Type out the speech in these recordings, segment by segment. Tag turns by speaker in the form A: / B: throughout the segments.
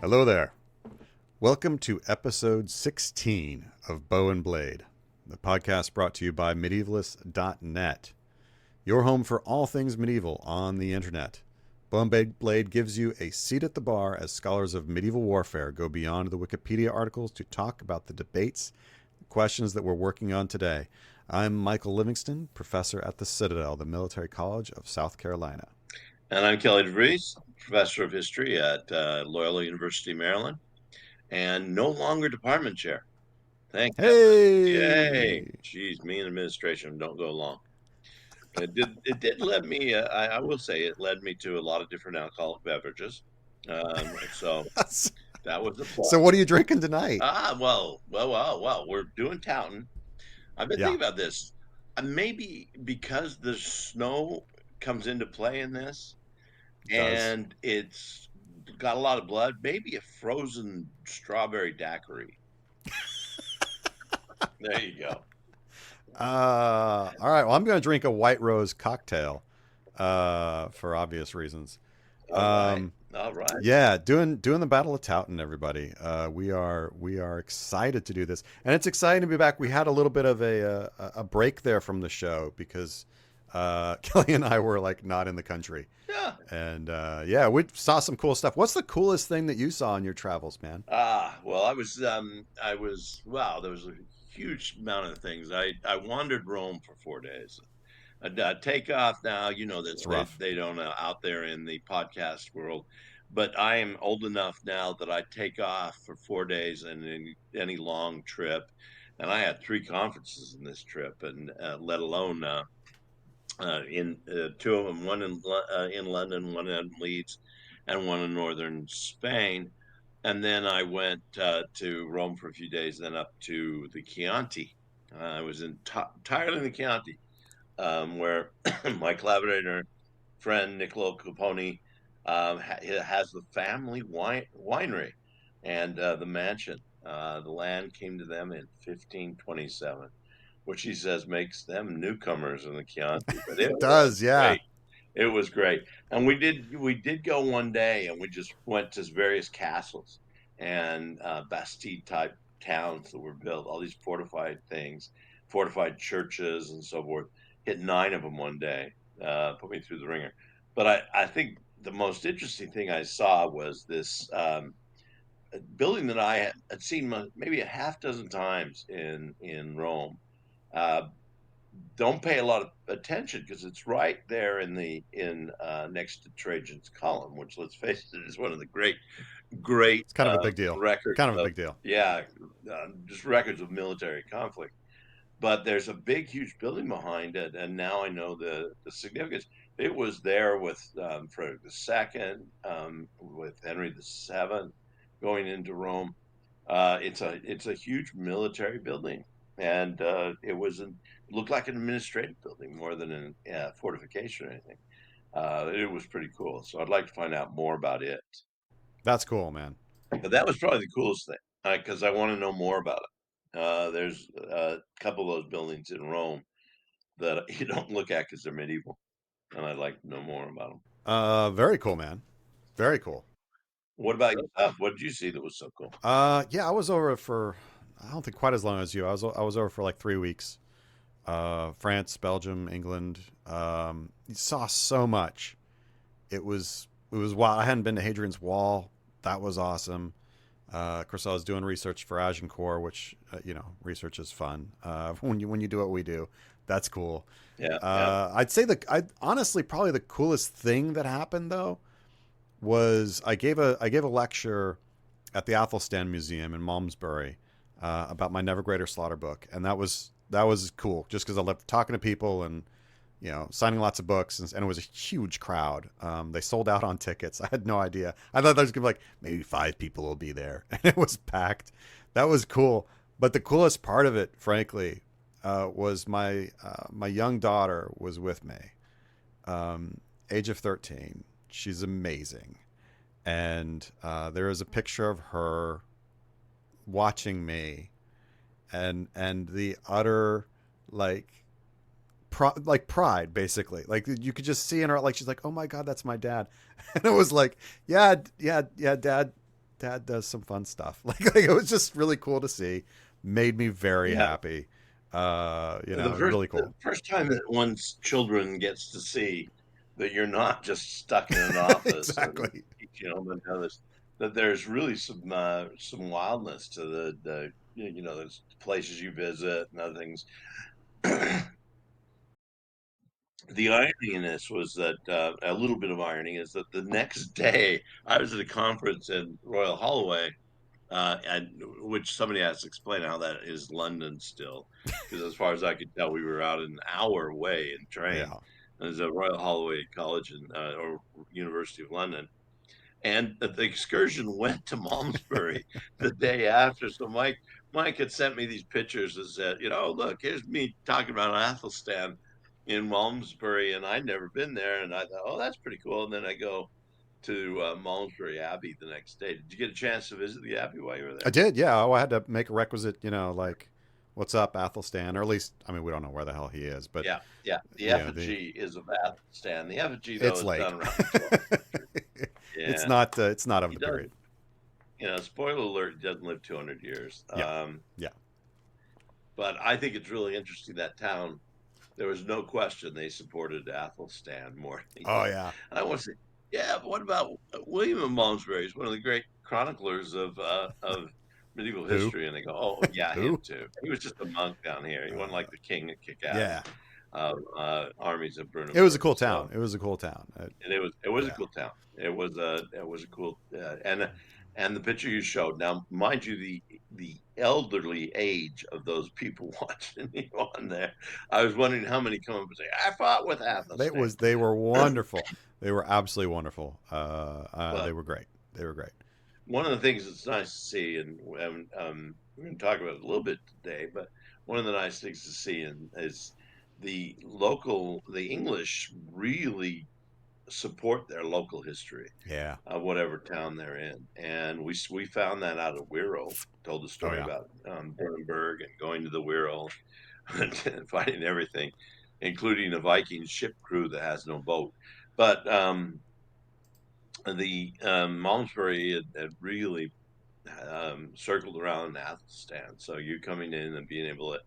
A: Hello there. Welcome to episode 16 of Bow and Blade, the podcast brought to you by medievalist.net, your home for all things medieval on the internet. Bow and Blade gives you a seat at the bar as scholars of medieval warfare go beyond the Wikipedia articles to talk about the debates and questions that we're working on today. I'm Michael Livingston, professor at the Citadel, the Military College of South Carolina.
B: And I'm Kelly DeVries, professor of history at Loyola University, Maryland, and no longer department chair. Thank
A: Hey!
B: goodness. Yay! Jeez, me and administration don't go along. It did lead me, I will say, it led me to a lot of different alcoholic beverages. So that was the plus.
A: So what are you drinking tonight?
B: Well, we're doing Towton. I've been thinking about this. Maybe because the snow comes into play in this, and it's got a lot of blood, maybe a frozen strawberry daiquiri. There you go.
A: All right. Well, I'm going to drink a white rose cocktail for obvious reasons.
B: All right.
A: Yeah, doing the Battle of Towton, everybody. We are excited to do this, and it's exciting to be back. We had a little bit of a break there from the show because Kelly and I were like not in the country.
B: Yeah.
A: And we saw some cool stuff. What's the coolest thing that you saw on your travels, man?
B: Well, there was a huge amount of things. I wandered Rome for 4 days. Take off now, that's
A: rough.
B: They don't out there in the podcast world, but I am old enough now that I take off for 4 days and any long trip, and I had 3 conferences in this trip, and let alone in 2 of them, one in London, one in Leeds, and one in northern Spain. And then I went to Rome for a few days, then up to the Chianti. I was entirely in the Chianti, where my collaborator friend Niccolo Capone has the family winery and the mansion. The land came to them in 1527, which he says makes them newcomers in the Chianti. But
A: it does, yeah.
B: Great. It was great. And we did go one day, and we just went to various castles and Bastille type towns that were built, all these fortified things, fortified churches and so forth. Hit 9 of them one day, put me through the ringer. But I think the most interesting thing I saw was this building that I had seen maybe a half dozen times in Rome. Don't pay a lot of attention because it's right there in next to Trajan's Column, which, let's face it, is one of the great.
A: It's kind of a big deal.
B: Records.
A: Kind of a big deal.
B: Yeah, just records of military conflict. But there's a big, huge building behind it, and now I know the significance. It was there with Frederick II, with Henry VII, going into Rome. It's a huge military building, and it looked like an administrative building more than a fortification or anything. It was pretty cool. So I'd like to find out more about it.
A: That's cool, man.
B: But that was probably the coolest thing because I want to know more about it. There's a couple of those buildings in Rome that you don't look at because they're medieval, and I'd like to know more about
A: them. Very cool, man. Very cool.
B: What about yourself? What did you see that was so cool?
A: I was over for, I don't think quite as long as you. I was over for like 3 weeks. France, Belgium, England. You saw so much. It was wild. I hadn't been to Hadrian's Wall. That was awesome. Of course, I was doing research for Agincourt, which research is fun. When you do what we do, that's cool.
B: Yeah.
A: I'd say honestly probably the coolest thing that happened though was I gave a lecture at the Athelstan Museum in Malmesbury about my Never Greater Slaughter book, and that was cool just because I loved talking to people and signing lots of books, and it was a huge crowd. They sold out on tickets. I had no idea. I thought there was gonna be like maybe 5 people will be there, and it was packed. That was cool. But the coolest part of it, frankly, was my young daughter was with me, age of 13. She's amazing, and there is a picture of her watching me, and the utter pride, basically. Like you could just see in her, like she's like, "Oh my God, that's my dad," and it was like, "Yeah, Dad, Dad does some fun stuff. Like it was just really cool to see. Made me very
B: Yeah.
A: happy.
B: The first
A: Really
B: the
A: cool.
B: first time that one's children gets to see that you're not just stuck in an office and
A: Exactly.
B: teaching them and others, that there's really some wildness to there's places you visit and other things. The irony in this was that a little bit of irony is that the next day I was at a conference in Royal Holloway, and which somebody has to explain how that is London still, because as far as I could tell, we were out an hour away in train.
A: Yeah.
B: There's a Royal Holloway College or University of London, and the excursion went to Malmesbury the day after. So Mike had sent me these pictures and said, look, here's me talking about Athelstan in Malmesbury, and I'd never been there, and I thought, oh, that's pretty cool. And then I go to Malmesbury Abbey the next day. Did you get a chance to visit the Abbey while you were
A: I
B: there?
A: did, yeah. Oh, I had to make a requisite, like, what's up, Athelstan? Or at least, I mean, we don't know where the hell he is, but
B: Yeah, yeah. The
A: you know, the
B: effigy is of Athelstan. The effigy, though,
A: it's
B: is
A: late.
B: done around the 12th century.
A: It's
B: Yeah,
A: not. It's not of
B: he
A: the
B: does.
A: period.
B: Spoiler alert, he doesn't live 200 years.
A: Yeah, yeah.
B: But I think it's really interesting that town. There was no question they supported Athelstan more than
A: Oh
B: anything.
A: yeah.
B: And I want to say, yeah, but what about William of Malmesbury? He's one of the great chroniclers of medieval
A: Who?
B: history. And they go, oh, yeah, him
A: Who?
B: too. He was just a monk down here. He wasn't like the king that kick ass
A: Yeah.
B: armies of
A: It was a
B: Brunenberg.
A: cool town.
B: So,
A: It was a cool town.
B: and it was a
A: Yeah.
B: cool town. It was a cool and the picture you showed. Now, mind you, the elderly age of those people watching you on there. I was wondering how many come up and say, "I fought with Athelstan."
A: They were wonderful. They were absolutely wonderful. They
B: But
A: were great. They were great.
B: one of the things that's nice to see, and we're going to talk about it a little bit today, but one of the nice things to see is the English really support their local history
A: Yeah.
B: of whatever town they're in. And we found that out of Wirral. Told the
A: Oh
B: story
A: yeah.
B: about Brunenberg and going to the Wirral and finding everything, including a Viking ship crew that has no boat. But the Malmesbury had really circled around Athelstan. So you coming in and being able to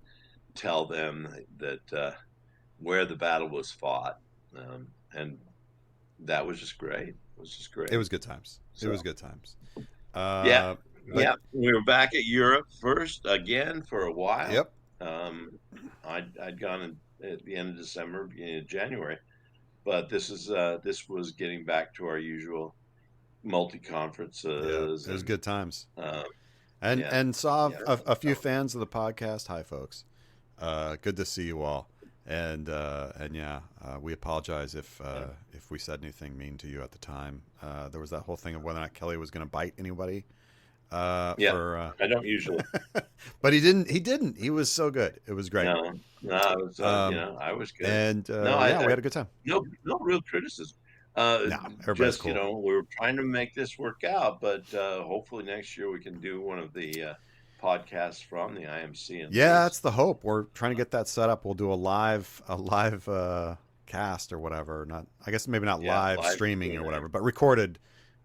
B: tell them that where the battle was fought, and that was just great. It was just
A: It
B: great.
A: was good times. It
B: So
A: was good times.
B: yeah,
A: But
B: yeah, we were back at Europe first again for a while.
A: yep.
B: I'd gone at the end of December, beginning of January, but this was getting back to our usual multi
A: Yeah.
B: conferences
A: It was
B: and
A: good times.
B: um,
A: And
B: yeah,
A: and saw
B: yeah.
A: a few fans of the podcast. Hi, folks. Good to see you all. And yeah, we apologize if we said anything mean to you at the time. There was that whole thing of whether or not Kelly was going to bite anybody.
B: Yeah,
A: For
B: I don't usually.
A: But he didn't. He didn't. He was so good. It was great.
B: No, no,
A: Um,
B: I was good.
A: and
B: No,
A: yeah, we had a good time.
B: no real criticism.
A: No, everybody's
B: Just,
A: cool.
B: we were trying to make this work out, but hopefully next year we can do one of the podcasts from the IMC in
A: Yeah,
B: Leeds.
A: that's the hope. We're trying to get that set up. We'll do a live cast or whatever. Not, I guess maybe not
B: Yeah,
A: live
B: live
A: streaming or
B: Q&A.
A: whatever, but recorded.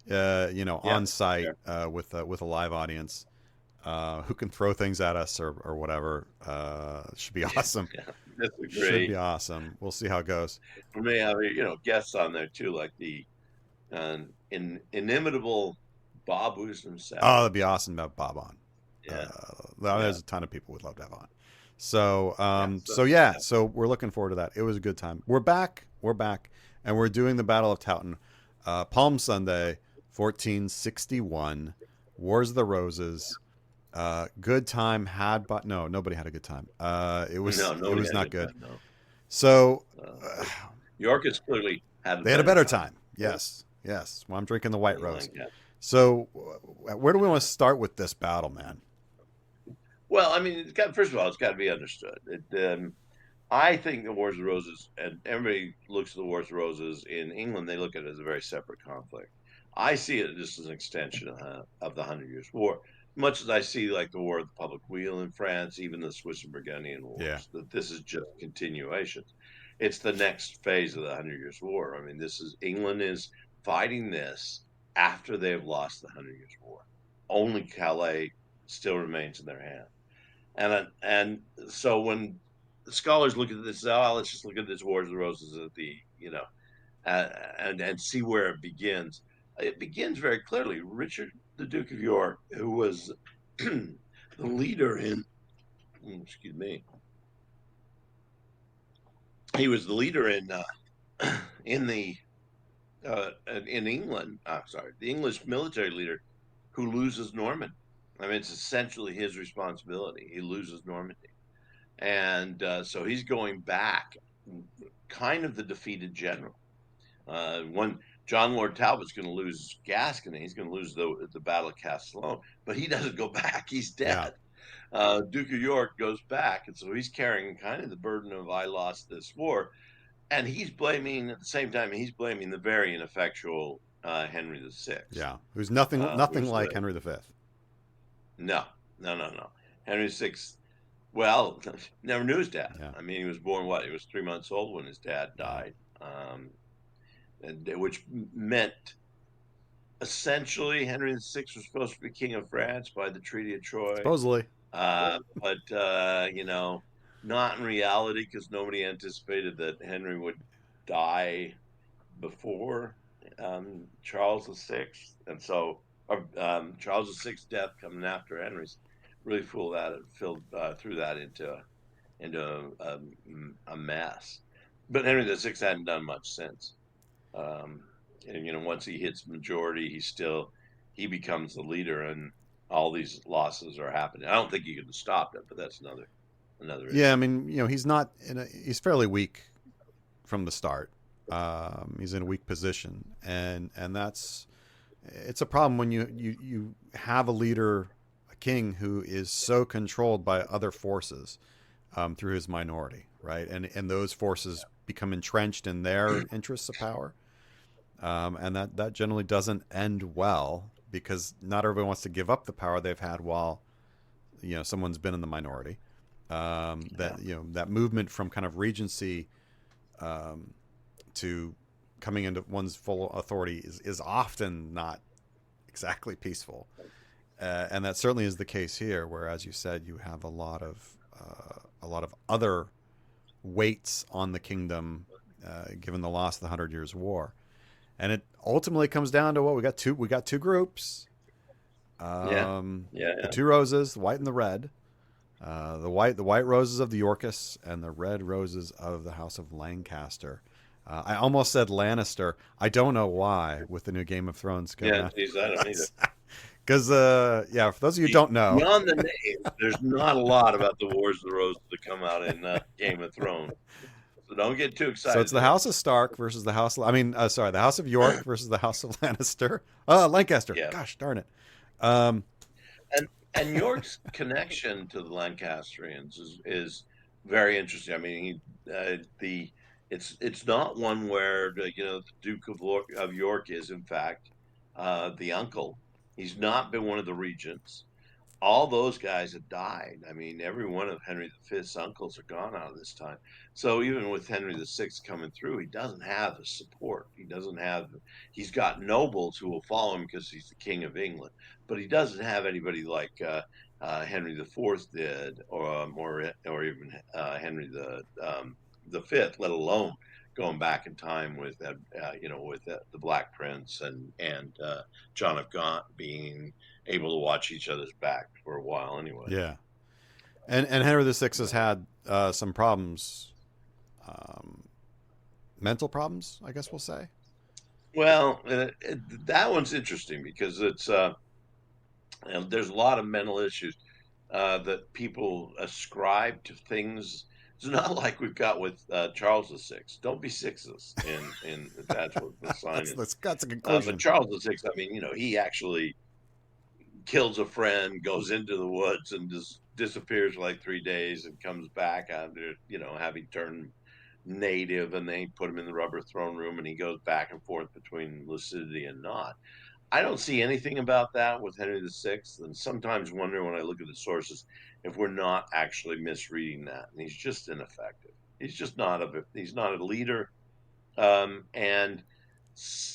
B: Yeah,
A: On site
B: sure.
A: with a live audience who can throw things at us or whatever. Should be awesome.
B: Yeah,
A: Should
B: disagree.
A: be awesome. We'll see how it goes.
B: We may have, guests on there too, like the inimitable Bob Who's
A: Oh,
B: himself.
A: that'd be awesome to have Bob on.
B: Yeah, yeah,
A: There's a ton of people we'd love to have on. So,
B: yeah.
A: so yeah, so we're looking forward to that. It was a good time. We're back. We're back, and we're doing the Battle of Towton, Palm Sunday, 1461, Wars of the Roses. Good time had, but no, nobody had a good time. It was
B: No,
A: it
B: nobody
A: was
B: had a
A: not
B: good
A: good.
B: time. No,
A: So
B: York has clearly had a
A: they had a
B: better
A: better
B: time.
A: time. Yes, yes. Well, I'm drinking the White Rose.
B: Lancaster.
A: So, where do we want to start with this battle, man?
B: Well, I mean, first of all, it's got to be understood. I think the Wars of the Roses, and everybody looks at the Wars of the Roses in England, they look at it as a very separate conflict. I see it just as an extension of the Hundred Years' War, much as I see like the War of the Public Weal in France, even the Swiss and Burgundian
A: Yeah,
B: Wars. That this is just continuation. It's the next phase of the Hundred Years' War. I mean, this is England is fighting this after they've lost the Hundred Years' War. only Calais still remains in their hand. And so when scholars look at this, oh, let's just look at this Wars of the Roses at the, and see where it begins. It begins very clearly. Richard, the Duke of York, who was the leader in, excuse me, he was the leader in the in England. Sorry, the English military leader who loses Normandy. I mean, it's essentially his responsibility. He loses Normandy, and so he's going back, kind of the defeated general. When John Lord Talbot's going to lose Gascony, he's going to lose the Battle of Castellon, but he doesn't go back. He's
A: Yeah.
B: dead. Duke of York goes back, and so he's carrying kind of the burden of I lost this war, and he's blaming at the same time he's blaming the very ineffectual Henry VI.
A: Yeah. Who's nothing
B: Who's
A: like Henry V.
B: no, no, no, no. Henry VI, well, never knew his dad.
A: Yeah.
B: I mean, he was born what? He was 3 months old when his dad
A: Yeah.
B: died, which meant essentially Henry VI was supposed to be king of France by the Treaty of Troy,
A: Supposedly.
B: but not in reality because nobody anticipated that Henry would die before Charles VI, and so Charles VI's death coming after Henry's really threw that into a mess. But Henry VI hadn't done much since. And once he hits majority, he becomes the leader, and all these losses are happening. I don't think he could have stopped it, but that's another
A: Yeah, I
B: issue.
A: mean, he's not he's fairly weak from the start. He's in a weak position, and it's a problem when you have a leader, a king who is so controlled by other forces through his minority, right? And those forces become entrenched in their interests of power, and that generally doesn't end well because not everybody wants to give up the power they've had while someone's been in the minority.
B: Yeah.
A: That movement from kind of regency to coming into one's full authority is often not exactly peaceful, and that certainly is the case here. Where, as you said, you have a lot of other weights on the kingdom, given the loss of the Hundred Years' War, and it ultimately comes down to what we got two groups,
B: Yeah. Yeah.
A: the two roses, the white and the red. The white roses of the Yorkists and the red roses of the House of Lancaster. I almost said Lannister. I don't know why with the new Game of Thrones coming
B: Yeah.
A: out.
B: Geez, I don't either.
A: Because for those of you who don't know,
B: Beyond the names, there's not a lot about the Wars of the Roses that come out in Game of Thrones. So don't get too
A: so
B: excited
A: it's the
B: there.
A: House of Stark versus the House. The House of York versus the House of Lannister. Lancaster.
B: Yeah.
A: Gosh darn it. Um,
B: And York's connection to the Lancastrians is very interesting. I mean, it's not one where the Duke of York is in fact the uncle. He's not been one of the regents. All those guys have died. I mean, every one of Henry V's uncles are gone out of this time. So even with Henry VI coming through, he doesn't have the support. He's got nobles who will follow him because he's the King of England, but he doesn't have anybody like Henry IV did, or even Henry the Fifth, let alone going back in time with the Black Prince and John of Gaunt being able to watch each other's back for a while anyway.
A: yeah, and Henry VI has had some problems, mental problems, I guess we'll say.
B: Well, that one's interesting because there's a lot of mental issues that people ascribe to things. It's not like we've got with Charles VI. Don't be sixes, and that's what the sign is.
A: That's a
B: But
A: conclusion.
B: Charles VI, I mean, he actually kills a friend, goes into the woods, and just disappears for like 3 days, and comes back after having turned native, and they put him in the rubber throne room, and he goes back and forth between lucidity and not. I don't see anything about that with Henry VI, and sometimes wonder when I look at the sources if we're not actually misreading that. And he's just ineffective. He's not a leader, and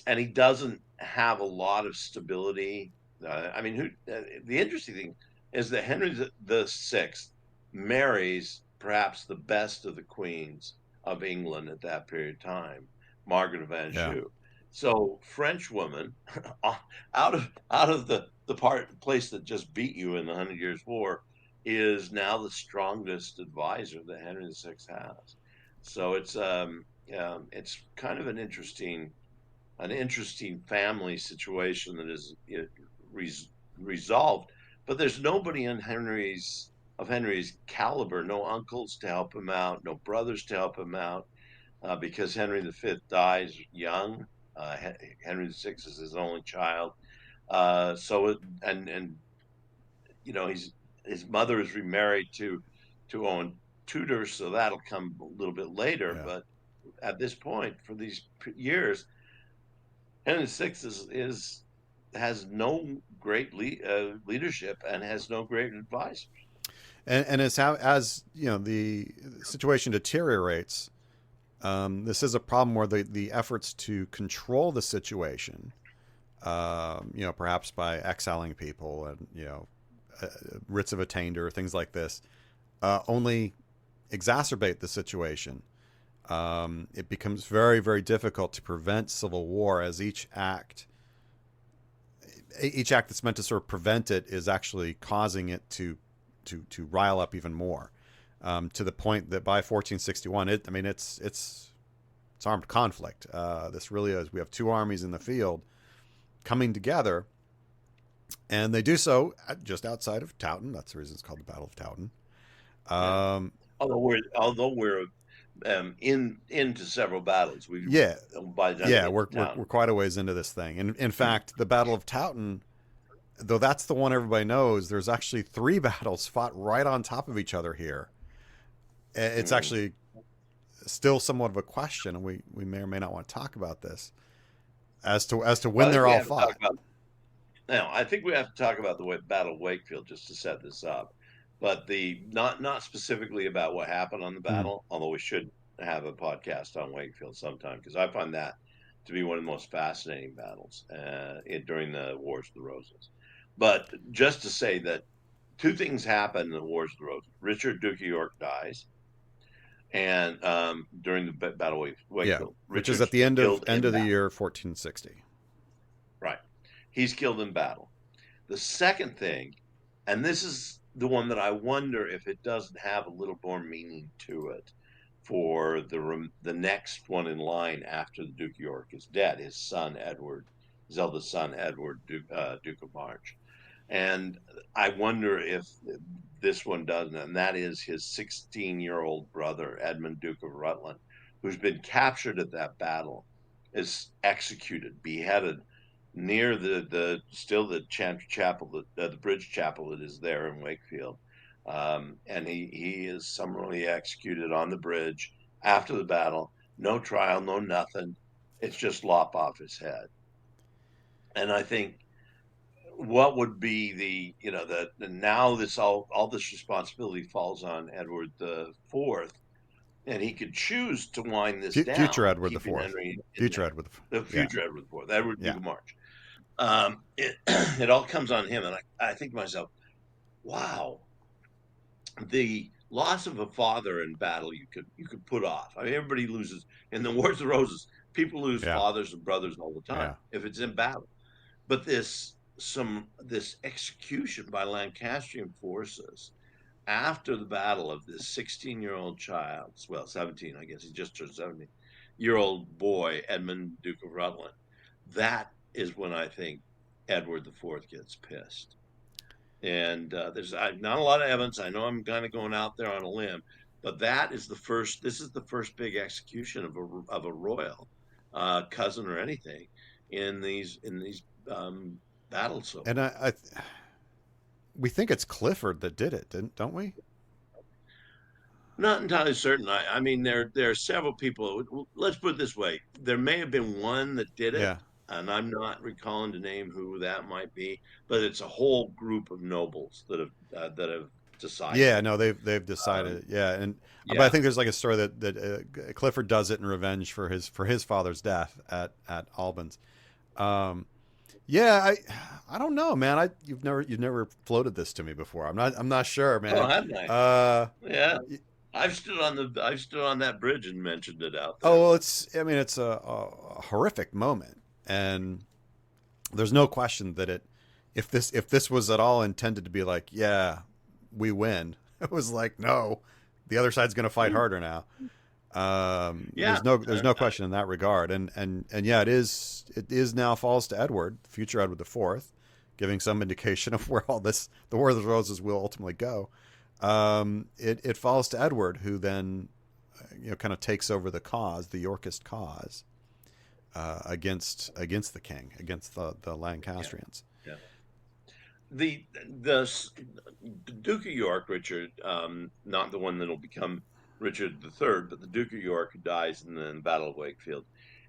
B: he doesn't have a lot of stability I mean, the interesting thing is that Henry the Sixth marries perhaps the best of the queens of England at that period of time, Margaret of
A: Yeah.
B: Anjou. So French woman, out of the place that just beat you in the Hundred Years' War, is now the strongest advisor that Henry the Sixth has. So it's kind of an interesting family situation that is resolved. But there's nobody in Henry's caliber, no uncles to help him out, no brothers to help him out, because Henry V dies young. Henry VI is his only child. And his mother is remarried to Owen Tudor, so that'll come a little bit later.
A: Yeah.
B: But at this point, for these years, Henry VI is has no great leadership and has no great advice.
A: And as the situation deteriorates, this is a problem where the efforts to control the situation, perhaps by exiling people and writs of attainder, things like this, only exacerbate the situation. It becomes very, very difficult to prevent civil war, as each act that's meant to sort of prevent it is actually causing it to rile up even more, to the point that by 1461, it's armed conflict. This really is. We have two armies in the field coming together, and they do so just outside of Towton. That's the reason it's called the Battle of Towton.
B: Yeah.
A: Um,
B: Although we're into several battles, we
A: yeah,
B: by the time we
A: yeah,
B: get
A: we're,
B: to
A: we're
B: town.
A: we're quite a ways into this thing. And in fact, the Battle of Towton, though that's the one everybody knows, there's actually three battles fought right on top of each other here. It's
B: Mm.
A: actually still somewhat of a question, and we may or may not want to talk about this as to
B: Well,
A: when
B: I think
A: they're
B: we
A: all
B: have to talk
A: fought.
B: about now. I think we have to talk about the Battle of Wakefield just to set this up, but the not specifically about what happened on the
A: Mm.
B: battle. Although we should have a podcast on Wakefield sometime because I find that to be one of the most fascinating battles during the Wars of the Roses. But just to say that two things happen in the Wars of the Roses: Richard, Duke of York, dies, and during the Battle of
A: Yeah,
B: Wakefield,
A: which is
B: Richard's
A: at the end of
B: killed in
A: the
B: battle.
A: year 1460.
B: Right, he's killed in battle. The second thing, and this is the one that I wonder if it doesn't have a little more meaning to it for the next one in line after the Duke of York is dead, his son Edward, his eldest son Edward, Duke of March. And I wonder if this one doesn't, and that is his 16-year-old brother, Edmund, Duke of Rutland, who's been captured at that battle, is executed, beheaded near the chapel, the bridge chapel that is there in Wakefield. And he is summarily executed on the bridge after the battle. No trial, no nothing. It's just lop off his head. And I think what would be that now this all this responsibility falls on Edward the Fourth, and he could choose to wind this
A: Future
B: down,
A: Edward the
B: keeping
A: Fourth.
B: Henry in
A: Future
B: there.
A: Edward
B: The
A: Yeah,
B: future Edward the Fourth, Edward Duke
A: yeah.
B: of March. It all comes on him, and I think to myself, wow, the loss of a father in battle you could put off. I mean, everybody loses in the Wars of the Roses. People lose
A: Yeah,
B: fathers and brothers all the time
A: yeah.
B: if it's in battle. But this execution by Lancastrian forces after the battle of this 16-year-old child, well, 17, I guess he just turned 17-year-old boy, Edmund, Duke of Rutland. That is when I think Edward the Fourth gets pissed. And there's not a lot of evidence. I know I'm kind of going out there on a limb, but that is the first. This is the first big execution of a royal, cousin or anything, in these battles so
A: And
B: far.
A: we think it's Clifford that did it, don't we?
B: Not entirely certain. I mean, there are several people. Let's put it this way: there may have been one that did it,
A: Yeah,
B: and I'm not recalling to name who that might be. But it's a whole group of nobles that have decided
A: yeah.
B: it.
A: No, they've
B: Um,
A: decided. Yeah, and but I
B: yeah,
A: think there's like a story that Clifford does it in revenge for his father's death at Albans. Um, Yeah, I don't know, man. You've never floated this to me before. I'm not sure,
B: Oh,
A: man.
B: hadn't I?
A: Uh,
B: Yeah. I've stood on that bridge and mentioned it out
A: oh
B: there.
A: well, it's a horrific moment, and there's no question that if this was at all intended to be like, yeah, we win, it was like, no, the other side's going to fight
B: Mm.
A: harder now.
B: Yeah.
A: There's no question in that regard, and yeah, it is now falls to Edward, future Edward the Fourth, giving some indication of where all this the War of the Roses will ultimately go. It falls to Edward, who then kind of takes over the cause, the Yorkist cause, against the king, against the
B: Yeah.
A: Lancastrians.
B: Yeah. The the the Duke of York, Richard, not the one that'll become Richard III, but the Duke of York who dies in the Battle of Wakefield,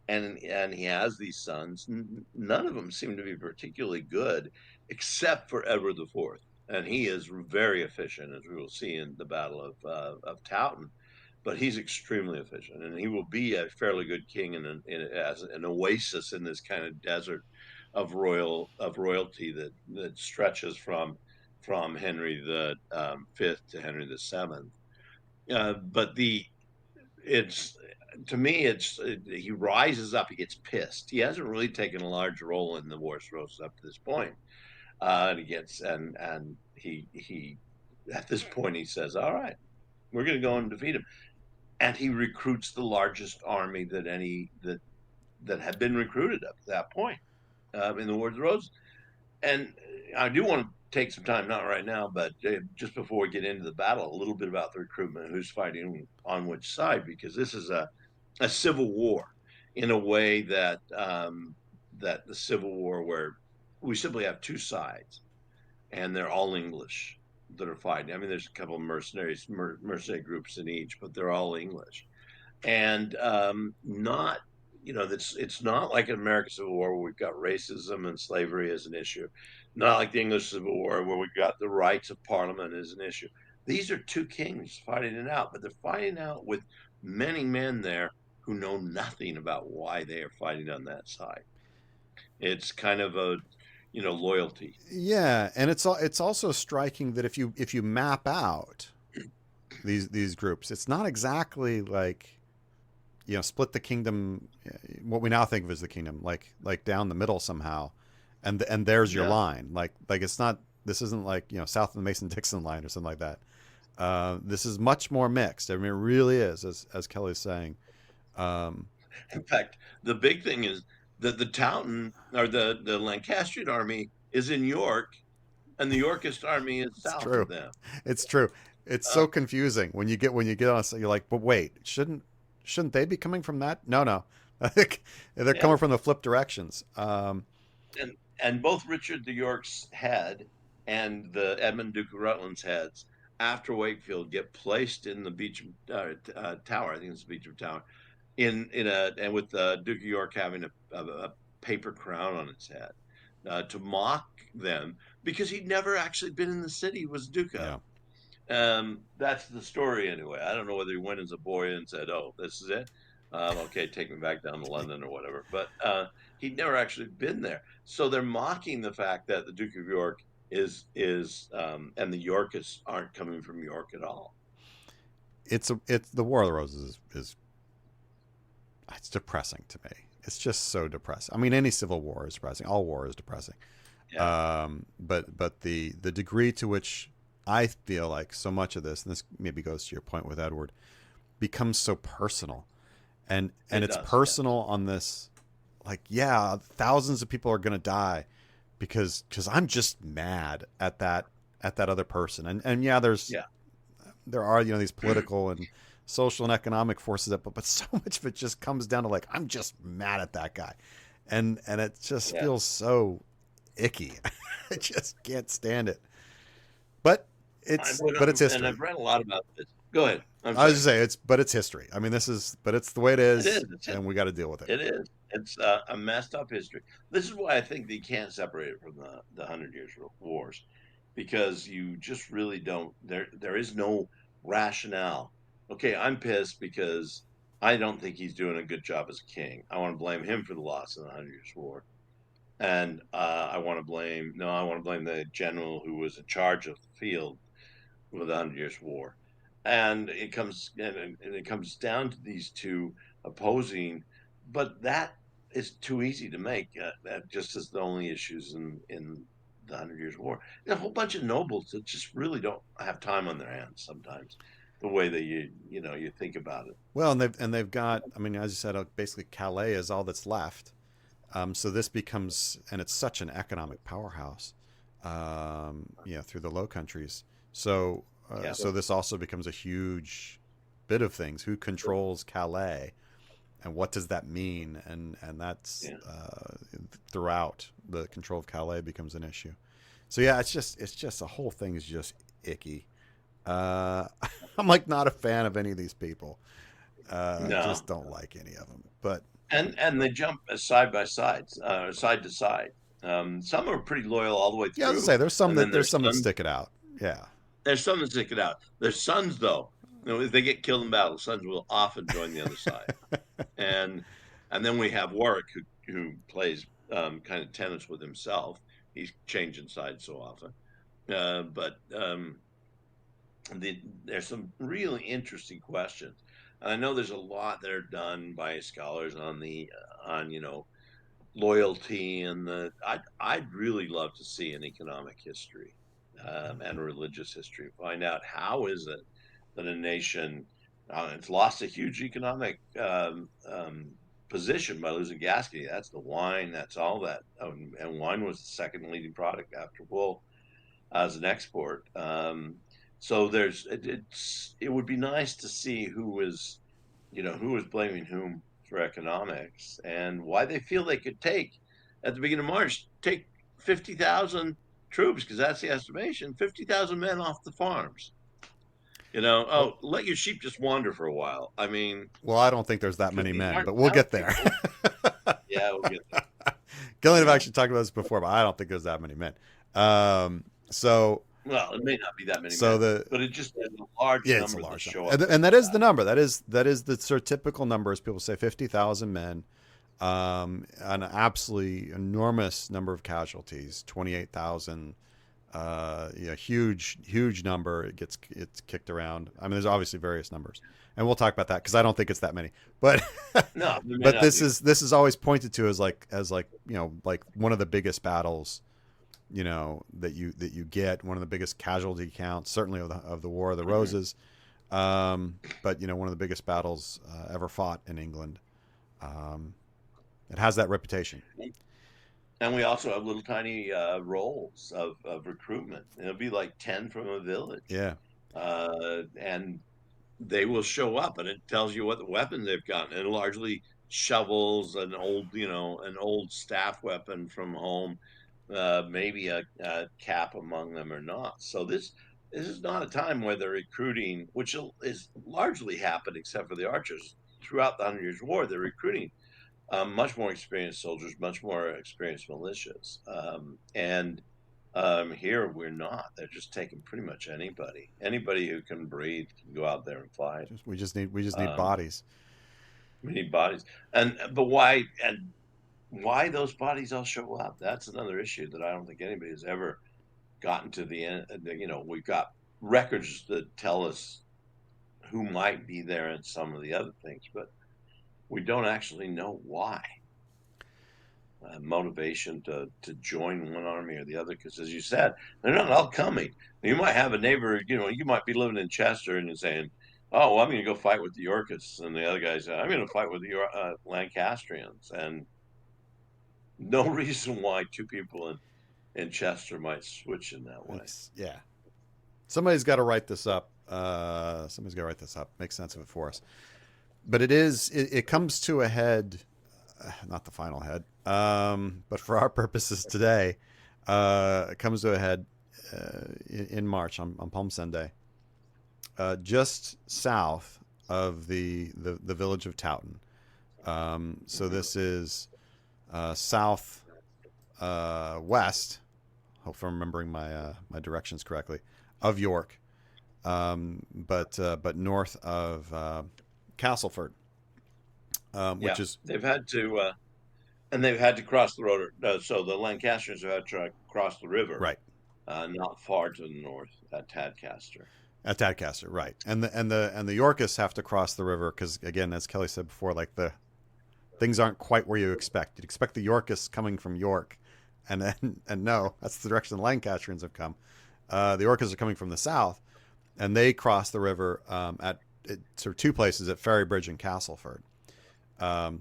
B: and he has these sons. None of them seem to be particularly good, except for Edward IV, and he is very efficient, as we will see in the Battle of Towton. But he's extremely efficient, and he will be a fairly good king as an oasis in this kind of desert of royalty that stretches from Henry the Fifth to Henry the Seventh. But the it's to me he rises up, he gets pissed. He hasn't really taken a large role in the Wars Roses up to this point, and he gets and he at this point he says, "All right, we're going to go and defeat him," and he recruits the largest army that had been recruited up to that point in the Wars of the Roses. And I do want to take some time, not right now, but just before we get into the battle, a little bit about the recruitment, who's fighting on which side, because this is a civil war in a way that the Civil War, where we simply have two sides and they're all English that are fighting. I mean, there's a couple of mercenary groups in each, but they're all English, and not that's it's not like an American Civil War where we've got racism and slavery as an issue, not like the English Civil War where we've got the rights of Parliament as an issue. These are two kings fighting it out, but they're fighting out with many men there who know nothing about why they are fighting on that side. It's kind of a loyalty.
A: Yeah, and it's also striking that if you map out these groups, it's not exactly like split the kingdom, what we now think of as the kingdom, like down the middle somehow, and there's your
B: Yeah.
A: line. Like it's not. This isn't like south of the Mason Dixon line or something like that. This is much more mixed. I mean, it really is, as Kelly's saying. Um,
B: In fact, the big thing is that the Towton or the Lancastrian army is in York, and the Yorkist army is
A: it's
B: south of
A: true.
B: them.
A: It's true. It's
B: Uh,
A: so confusing when you get on. You're like, but wait, shouldn't they be coming from that? No, no. They're
B: yeah,
A: coming from the flip directions.
B: and both Richard the York's head and the Edmund Duke of Rutland's heads after Wakefield get placed in the Beach Tower. I think it's the Beach of Tower in a and with the Duke of York having a paper crown on his head to mock them because he'd never actually been in the city he was Duke of.
A: Yeah.
B: That's the story anyway. I don't know whether he went as a boy and said, "Oh, this is it. Okay, take me back down to London or whatever." But he'd never actually been there, so they're mocking the fact that the Duke of York is and the Yorkists aren't coming from York at all.
A: It's the War of the Roses is it's depressing to me. It's just so depressing. I mean, any civil war is depressing. All war is depressing.
B: Yeah,
A: But the degree to which I feel like so much of this, and this maybe goes to your point with Edward, becomes so personal, and
B: it
A: it's
B: does. Yeah,
A: personal on this, like, yeah, thousands of people are gonna die because I'm just mad at that other person, and yeah,
B: yeah.
A: there are these political and social and economic forces that, but so much of it just comes down to like, I'm just mad at that guy, and it just
B: Yeah.
A: feels so icky. I just can't stand it. But it's
B: And
A: history.
B: I've read a lot about this. Go ahead. I'm
A: I was
B: sorry.
A: just saying it's history. I mean, but it's the way it
B: It is.
A: is, and we got to deal with it.
B: It is. It's a messed up history. This is why I think they can't separate it from the Hundred Years' Wars, because you just really don't. There is no rationale. Okay, I'm pissed because I don't think he's doing a good job as a king. I want to blame him for the loss in the Hundred Years' War. And I want to blame, no, I want to blame the general who was in charge of the field with the Hundred Years' War. And it comes down to these two opposing, but that is too easy to make. That just is the only issues in the Hundred Years' War. There's a whole bunch of nobles that just really don't have time on their hands sometimes, the way that you think about it.
A: Well, and they've got. I mean, as you said, basically Calais is all that's left. So this becomes, and it's such an economic powerhouse, through the Low Countries. So,
B: Yeah,
A: so this also becomes a huge bit of things. Who controls Calais, and what does that mean? And that's
B: yeah.
A: throughout the control of Calais becomes an issue. So yeah, it's just the whole thing is just icky. Uh, I'm like not a fan of any of these people.
B: No,
A: Just don't like any of them. But
B: and they jump side by side, side to side. Some are pretty loyal all the way
A: yeah, as I
B: through,
A: say, there's some
B: and then
A: that there's some that stick it out. Yeah.
B: there's some that stick it out. Their sons, though, if they get killed in battle, sons will often join the other side. And and then we have Warwick, who plays kind of tennis with himself. He's changing sides so often, but there's some really interesting questions. And I know there's a lot that are done by scholars on the on loyalty and I'd really love to see an economic history and a religious history. Find out how is it that a nation it's lost a huge economic position by losing Gascony. That's the wine. That's all that. And wine was the second leading product after wool as an export. So it would be nice to see who is blaming whom for economics and why they feel they could take at the beginning of March take 50,000 troops because that's the estimation 50,000 men off the farms.
A: Well,
B: Let your sheep just wander for a while. I mean,
A: well, I don't think there's that
B: because
A: many
B: these
A: men,
B: aren't
A: but we'll get there.
B: townspeople. Yeah, we'll get there.
A: Gillian have
B: Yeah.
A: actually talked about this before, but I don't think there's that many men. Um, so
B: Well, it may not be that many
A: so
B: men,
A: the
B: but it just is a large
A: yeah, it's a
B: number that
A: large number,
B: show up.
A: and that is the number. That is the sort of typical number. Is people say 50,000 men, an absolutely enormous number of casualties, 28,000. Yeah, huge number. It's kicked around. I mean, there's obviously various numbers, and we'll talk about that because I don't think it's that many. But
B: No, it may
A: but
B: not
A: this
B: be.
A: is always pointed to as like like one of the biggest battles that you get, one of the biggest casualty counts, certainly of the War of the
B: Mhm.
A: Roses. But one of the biggest battles ever fought in England. Um, it has that reputation.
B: And we also have little tiny rolls of recruitment. It'll be like 10 from a village.
A: Yeah.
B: And they will show up and it tells you what the weapons they've gotten. And largely shovels, an old staff weapon from home, maybe a cap among them or not. So this is not a time where they're recruiting, which is largely happened except for the archers. Throughout the Hundred Years' War, they're recruiting much more experienced soldiers, much more experienced militias. And here we're not. They're just taking pretty much anybody. Anybody who can breathe can go out there and fight.
A: We just need
B: Um,
A: bodies.
B: we need bodies, and but why those bodies all show up? That's another issue that I don't think anybody has ever gotten to the end. We've got records that tell us who might be there and some of the other things, but we don't actually know why. Motivation to join one army or the other because as you said they're not all coming. You might have a neighbor, you might be living in Chester and you're saying, oh well, I'm going to go fight with the Yorkists, and the other guy said I'm going to fight with the Lancastrians, and no reason why two people in Chester might switch in that way.
A: It's yeah. Somebody's got to write this up. Somebody's got to write this up. Make sense of it for us. But it comes to a head, not the final head, but for our purposes today, it comes to a head in March on Palm Sunday, just south of the village of Towton. So
B: Hmm.
A: this is south west. Hope I'm remembering my directions correctly, of York, but north of Castleford,
B: Yeah,
A: which is
B: they've had to. And they've had to cross the road. So the Lancasters have had to cross the river,
A: Right.
B: not far to the north at Tadcaster.
A: At Tadcaster, right. And the Yorkists have to cross the river because, again, as Kelly said before, like the things aren't quite where you expect. You'd expect the Yorkists coming from York, and no, that's the direction the Lancastrians have come. The Yorkists are coming from the south, and they cross the river at sort of two places, at Ferrybridge and Castleford,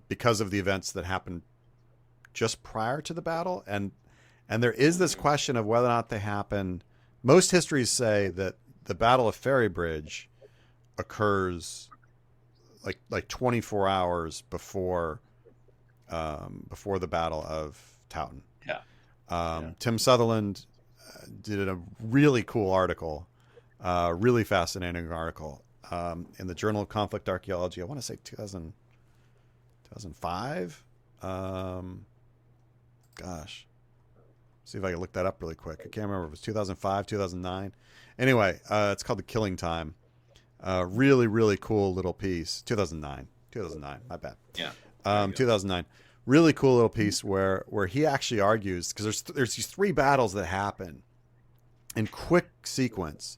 A: because of the events that happened just prior to the battle. And there is this question of whether or not they happen. Most histories say that the Battle of Ferrybridge occurs like 24 hours before the Battle of Towton.
B: Yeah.
A: Tim Sutherland did a really cool article, really fascinating article, in the Journal of Conflict Archaeology. I want to say 2005. Gosh, see if I can look that up really quick. I can't remember if it was 2005, 2009. Anyway, it's called The Killing Time. Really, really cool little piece. 2009. My bad.
B: Yeah.
A: 2009. Really cool little piece where he actually argues, because there's these three battles that happen in quick sequence,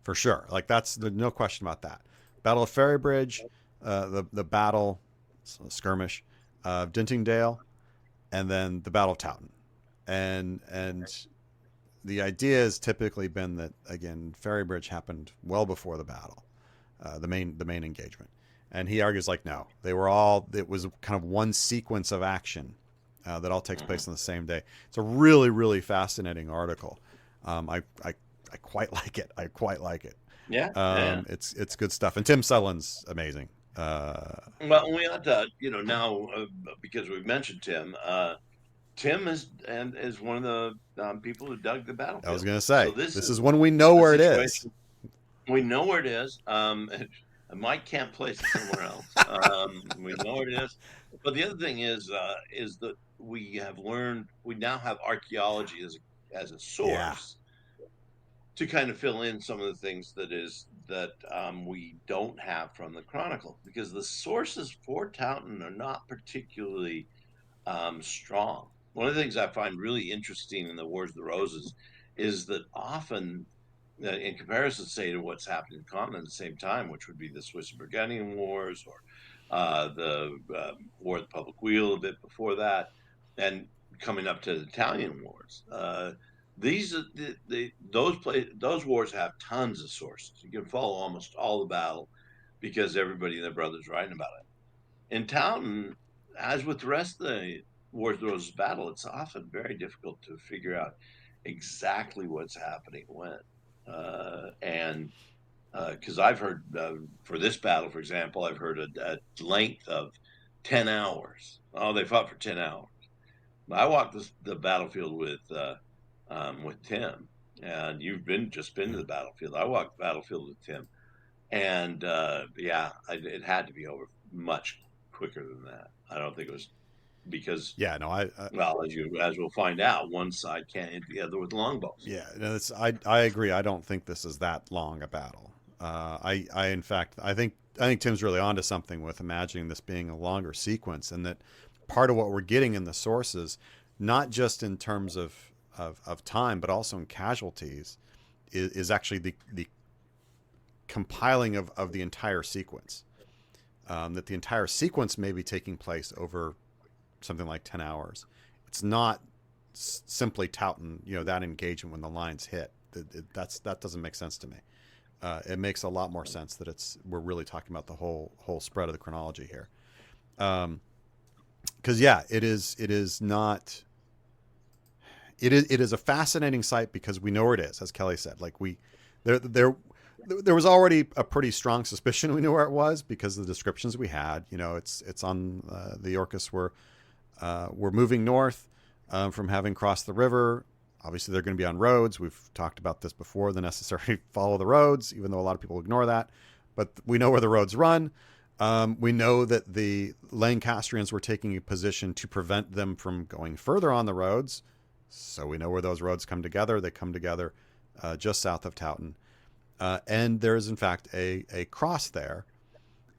A: for sure. Like there's no question about that. Battle of Ferrybridge, the battle skirmish of Dintingdale, and then the Battle of Towton. And the idea has typically been that, again, Ferrybridge happened well before the battle, the main engagement. And he argues like, no, it was kind of one sequence of action that all takes place on the same day. It's a really, really fascinating article. I quite like it.
B: Yeah.
A: It's good stuff. And Tim Sutherland's amazing.
B: Well, we ought to, now, because we've mentioned Tim, Tim is one of the people who dug the battlefield.
A: I was going to say,
B: so
A: this is when we know where it is.
B: We know where it is. Mike can't place it somewhere else. We know where it is. But the other thing is that we now have archaeology as a source to kind of fill in some of the things that we don't have from the Chronicle, because the sources for Towton are not particularly strong. One of the things I find really interesting in the Wars of the Roses is that often, in comparison, say, to what's happening in the continent at the same time, which would be the Swiss and Burgundian Wars, or the War of the Public Weal a bit before that, and coming up to the Italian Wars, those wars have tons of sources. You can follow almost all the battle because everybody and their brother's writing about it. In Towton, as with the rest of the Wars of the Roses battle, it's often very difficult to figure out exactly what's happening when. And because I've heard, for this battle, for example, I've heard a length of 10 hours. Oh, they fought for 10 hours. I walked the battlefield with Tim, and you've just been to the battlefield. I walked the battlefield with Tim, and it had to be over much quicker than that. I don't think it was, because well, as we'll find out, one side can't hit the other with longbows.
A: Yeah, no, I agree. I don't think this is that long a battle. In fact, I think Tim's really onto something with imagining this being a longer sequence, and that part of what we're getting in the sources, not just in terms of time, but also in casualties, is actually the compiling of the entire sequence. That the entire sequence may be taking place over something like 10 hours. It's not simply Towton, that engagement when the lines hit. That doesn't make sense to me. It makes a lot more sense that we're really talking about the whole spread of the chronology here. Because it is not. It is a fascinating site because we know where it is, as Kelly said. Like there was already a pretty strong suspicion we knew where it was because of the descriptions we had. It's on the Yorkists were moving north from having crossed the river. Obviously, they're going to be on roads. We've talked about this before, the necessary follow the roads, even though a lot of people ignore that. But we know where the roads run. We know that the Lancastrians were taking a position to prevent them from going further on the roads. So we know where those roads come together. They come together just south of Towton. And there is, in fact, a cross there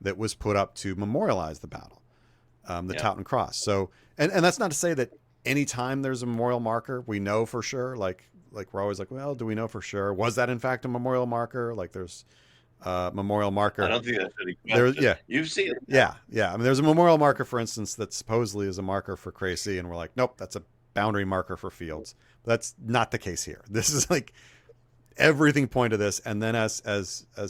A: that was put up to memorialize the battle. the
B: Yeah.
A: Towton Cross. So, and that's not to say that anytime there's a memorial marker, we know for sure. Like we're always like, well, do we know for sure? Was that in fact a memorial marker? Like there's a memorial
B: I
A: marker
B: don't think that's any
A: there.
B: question.
A: Yeah,
B: You've seen it.
A: yeah. I mean, there's a memorial marker, for instance, that supposedly is a marker for Crecy, and we're like, nope, that's a boundary marker for Fields. But that's not the case here. This is like everything point to this. And then as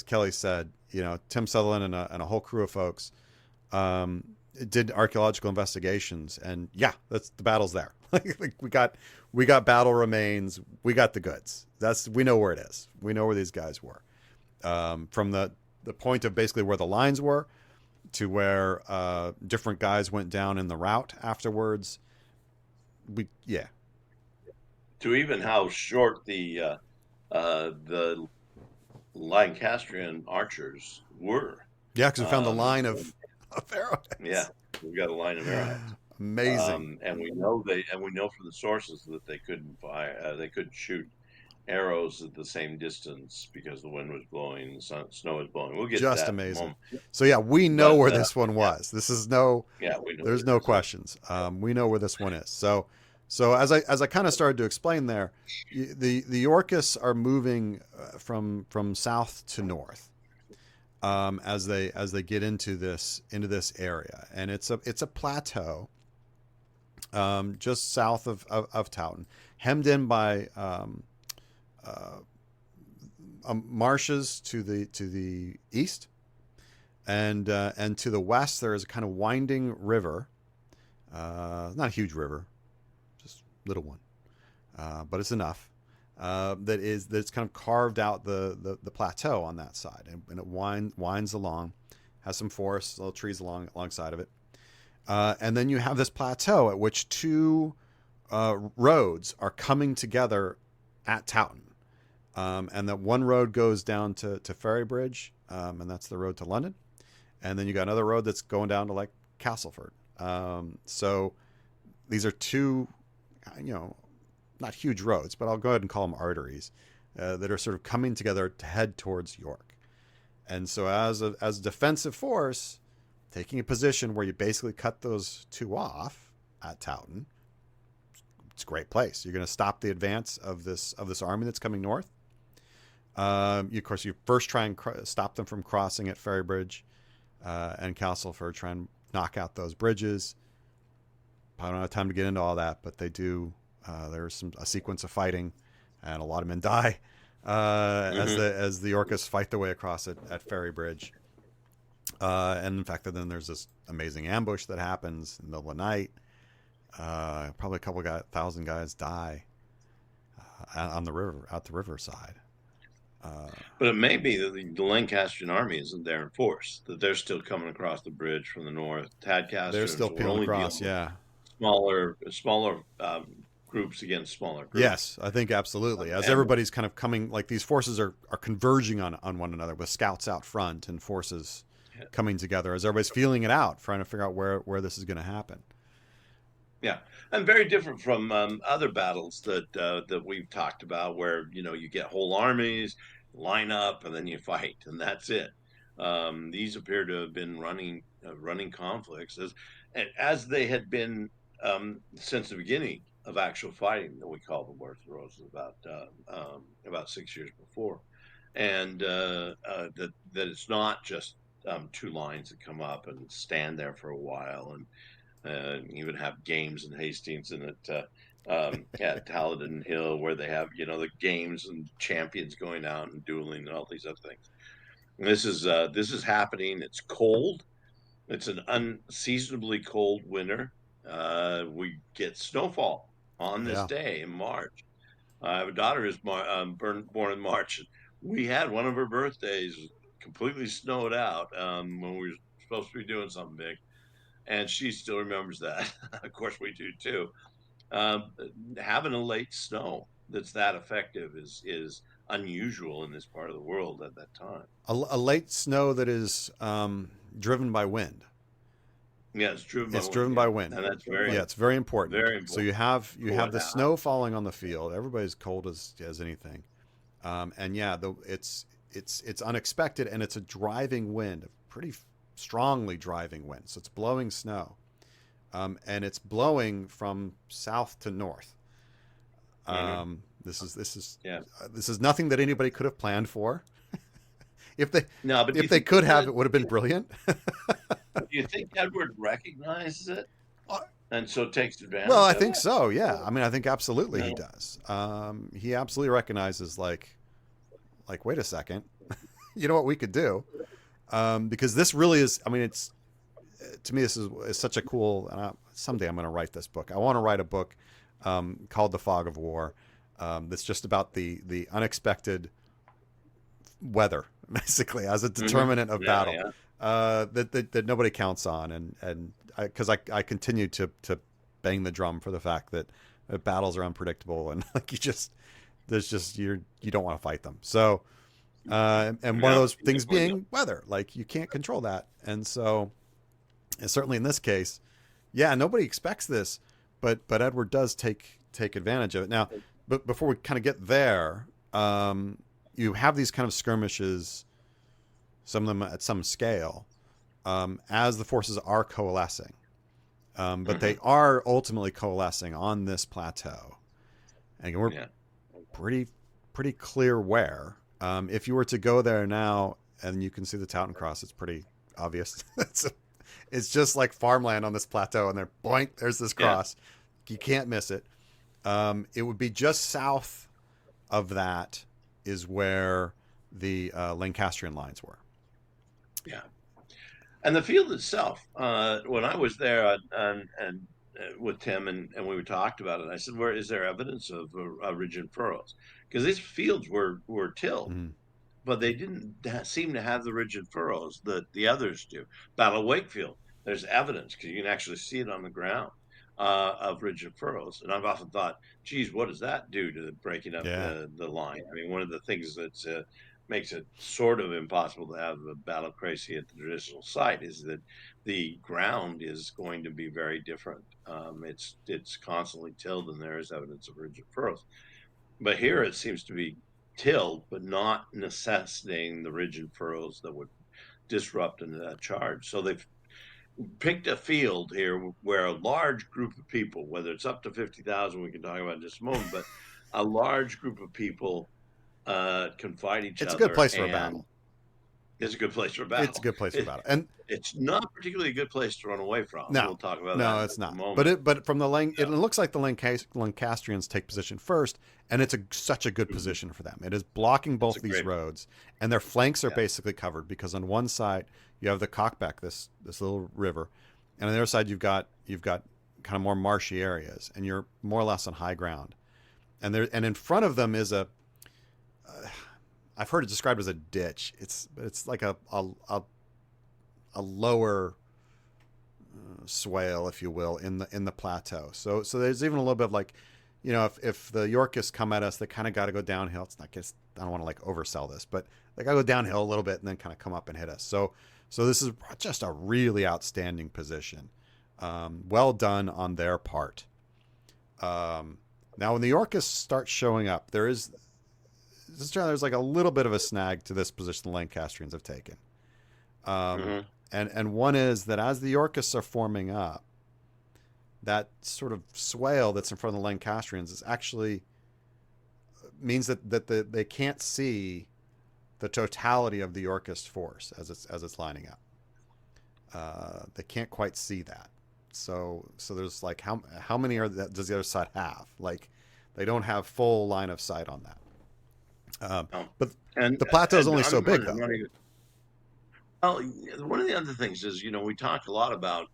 A: Kelly said, you know, Tim Sutherland and a whole crew of folks did archaeological investigations, and yeah, that's the battle's there. Like we got battle remains, we got the goods. We know where it is. We know where these guys were. From the point of basically where the lines were to where different guys went down in the rout afterwards. Yeah.
B: To even how short the Lancastrian archers were.
A: Yeah, because we found the
B: Um,
A: line of
B: yeah,
A: arrowheads.
B: we've got a line of arrowheads.
A: Amazing.
B: And we know from the sources that they couldn't fire, they couldn't shoot arrows at the same distance because the wind was blowing, the snow was blowing. We'll get to
A: Just
B: that in a
A: amazing.
B: moment.
A: So yeah, we know
B: But
A: where this one
B: yeah,
A: was. This is no,
B: yeah, we know
A: there's
B: where
A: no
B: this is.
A: questions. We know where this one is. So as I kind of started to explain there, the Yorkists are moving from south to north as they get into this area, and it's a plateau just south of Towton, hemmed in by uh, marshes to the east, and to the west there is a kind of winding river, not a huge river, just a little one, but it's enough. That's kind of carved out the plateau on that side, and it winds along, has some forests, little trees alongside of it, and then you have this plateau at which two roads are coming together at Towton, and that one road goes down to Ferrybridge, and that's the road to London, and then you got another road that's going down to like Castleford. So these are two, you know, not huge roads, but I'll go ahead and call them arteries that are sort of coming together to head towards York. And so as a defensive force, taking a position where you basically cut those two off at Towton, it's a great place. You're going to stop the advance of this army that's coming north. Of course, you first try and stop them from crossing at Ferrybridge and Castleford, try and knock out those bridges. I don't have time to get into all that, but they do. There's a sequence of fighting, and a lot of men die as the Yorkists fight their way across it at Ferrybridge. And in fact, then there's this amazing ambush that happens in the middle of the night. Probably a couple thousand guys die on the river, out the riverside.
B: But it may be that the Lancastrian army isn't there in force; that they're still coming across the bridge from the north.
A: They're
B: Tadcasters
A: still
B: will
A: peeling
B: only
A: across,
B: deal with
A: yeah.
B: smaller groups against smaller groups.
A: Yes, I think absolutely. As
B: And
A: everybody's kind of coming, like these forces are converging on one another, with scouts out front and forces coming together as everybody's feeling it out, trying to figure out where this is going to happen.
B: yeah, and very different from other battles that we've talked about, where you get whole armies line up and then you fight and that's it. These appear to have been running conflicts as they had been since the beginning of actual fighting that we call the Wars of the Roses about 6 years before, and that it's not just two lines that come up and stand there for a while and even have games in Hastings and at Taladin Hill where they have the games and champions going out and dueling and all these other things. And this is happening. It's cold. It's an unseasonably cold winter. We get snowfall on this
A: Yeah.
B: day in March. I have a daughter who's born in March. We had one of her birthdays completely snowed out when we were supposed to be doing something big, and she still remembers that. Of course, we do too. Um, Having a late snow that's that effective is unusual in this part of the world at that time.
A: A late snow that is driven by wind.
B: Yeah, it's driven by
A: It's
B: wind.
A: driven
B: Yeah,
A: by wind.
B: and that's
A: Yeah, it's very important.
B: very
A: So
B: important
A: you have
B: for what
A: the
B: happened.
A: snow falling on the field. Everybody's cold as anything, and yeah, it's unexpected, and it's a driving wind, a pretty strongly driving wind. So it's blowing snow, and it's blowing from south to north.
B: Hmm.
A: This is this is
B: Yeah.
A: this is nothing that anybody could have planned for. if they
B: No, but do
A: if
B: you
A: they
B: think
A: could have,
B: that,
A: it would have been brilliant.
B: do you think Edward recognizes it
A: Uh,
B: and so takes
A: well,
B: advantage
A: I
B: of
A: think
B: it?
A: so. Yeah, I mean, I think absolutely he
B: No.
A: does. He absolutely recognizes wait a second, you know what we could do? Because this really is. I mean, it's to me is such a cool. And someday I'm going to write this book. I want to write a book called The Fog of War. That's just about the unexpected weather, basically, as a
B: Hmm.
A: determinant of
B: Yeah,
A: battle
B: yeah.
A: that nobody counts on, and because I continue to bang the drum for the fact that battles are unpredictable and like there's just you don't want to fight them. So and one of
B: Yeah,
A: those
B: you
A: things
B: definitely do.
A: being weather, like you can't control that, and so and certainly in this case, yeah, nobody expects this, but Edward does take advantage of it. Now, but before we kind of get there, you have these kind of skirmishes, some of them at some scale, as the forces are coalescing. But
B: Hmm.
A: they are ultimately coalescing on this plateau, and we're
B: Yeah.
A: pretty pretty clear where. If you were to go there now, and you can see the Towton Cross, it's pretty obvious. It's just like farmland on this plateau, and there, boink, there's this
B: Yeah.
A: cross. You can't miss it. It would be just south of that is where the Lancastrian lines were.
B: Yeah. And the field itself, when I was there with Tim and we talked about it, I said, "Where is there evidence of ridge and furrows?" Because these fields were tilled,
A: Mm-hmm.
B: but they didn't seem to have the ridge and furrows that the others do. Battle of Wakefield, there's evidence because you can actually see it on the ground of ridge and furrows. And I've often thought, geez, what does that do to breaking up
A: Yeah,
B: the line? I mean, one of the things that makes it sort of impossible to have a battle crazy at the traditional site is that the ground is going to be very different. It's constantly tilled, and there is evidence of ridge and furrows. But here it seems to be tilled, but not necessitating the ridge and furrows that would disrupt a charge. So they've picked a field here where a large group of people, whether it's up to 50,000, we can talk about in just a moment, but a large group of people can fight each
A: it's a good
B: other,
A: place for a
B: and
A: battle.
B: it's a good place for
A: It's a
B: battle.
A: good place for
B: It,
A: battle. And
B: it's not particularly a good place to run away from.
A: no,
B: We'll talk about that
A: no,
B: in
A: it's
B: just a
A: not. But
B: moment.
A: from the it looks like the Lancastrians take position first, and it's such a good
B: Mhm.
A: position for them. It is blocking
B: It's
A: both
B: a
A: these
B: great,
A: roads, and their flanks are
B: yeah,
A: basically covered because on one side you have the Cockbeck, this little river, and on the other side you've got kind of more marshy areas, and you're more or less on high ground. And in front of them is I've heard it described as a ditch. It's like a lower swale, if you will, in the plateau. So there's even a little bit of like, if the Yorkists come at us, they kind of got to go downhill. It's not just I don't want to like oversell this, but they got to go downhill a little bit and then kind of come up and hit us. So this is just a really outstanding position. Well done on their part. Now when the Yorkists start showing up, there's like a little bit of a snag to this position the Lancastrians have taken. Um,
B: hmm
A: and one is that as the Yorkists are forming up, that sort of swale that's in front of the Lancastrians is actually means they can't see the totality of the Yorkist force as it's lining up. They can't quite see that. So there's like how many does the other side have? Like they don't have full line of sight on that.
B: oh.
A: But
B: and
A: the plateau is
B: and
A: only so
B: I'm
A: big
B: not, I'm
A: though.
B: not even. Well, one of the other things is, we talk a lot about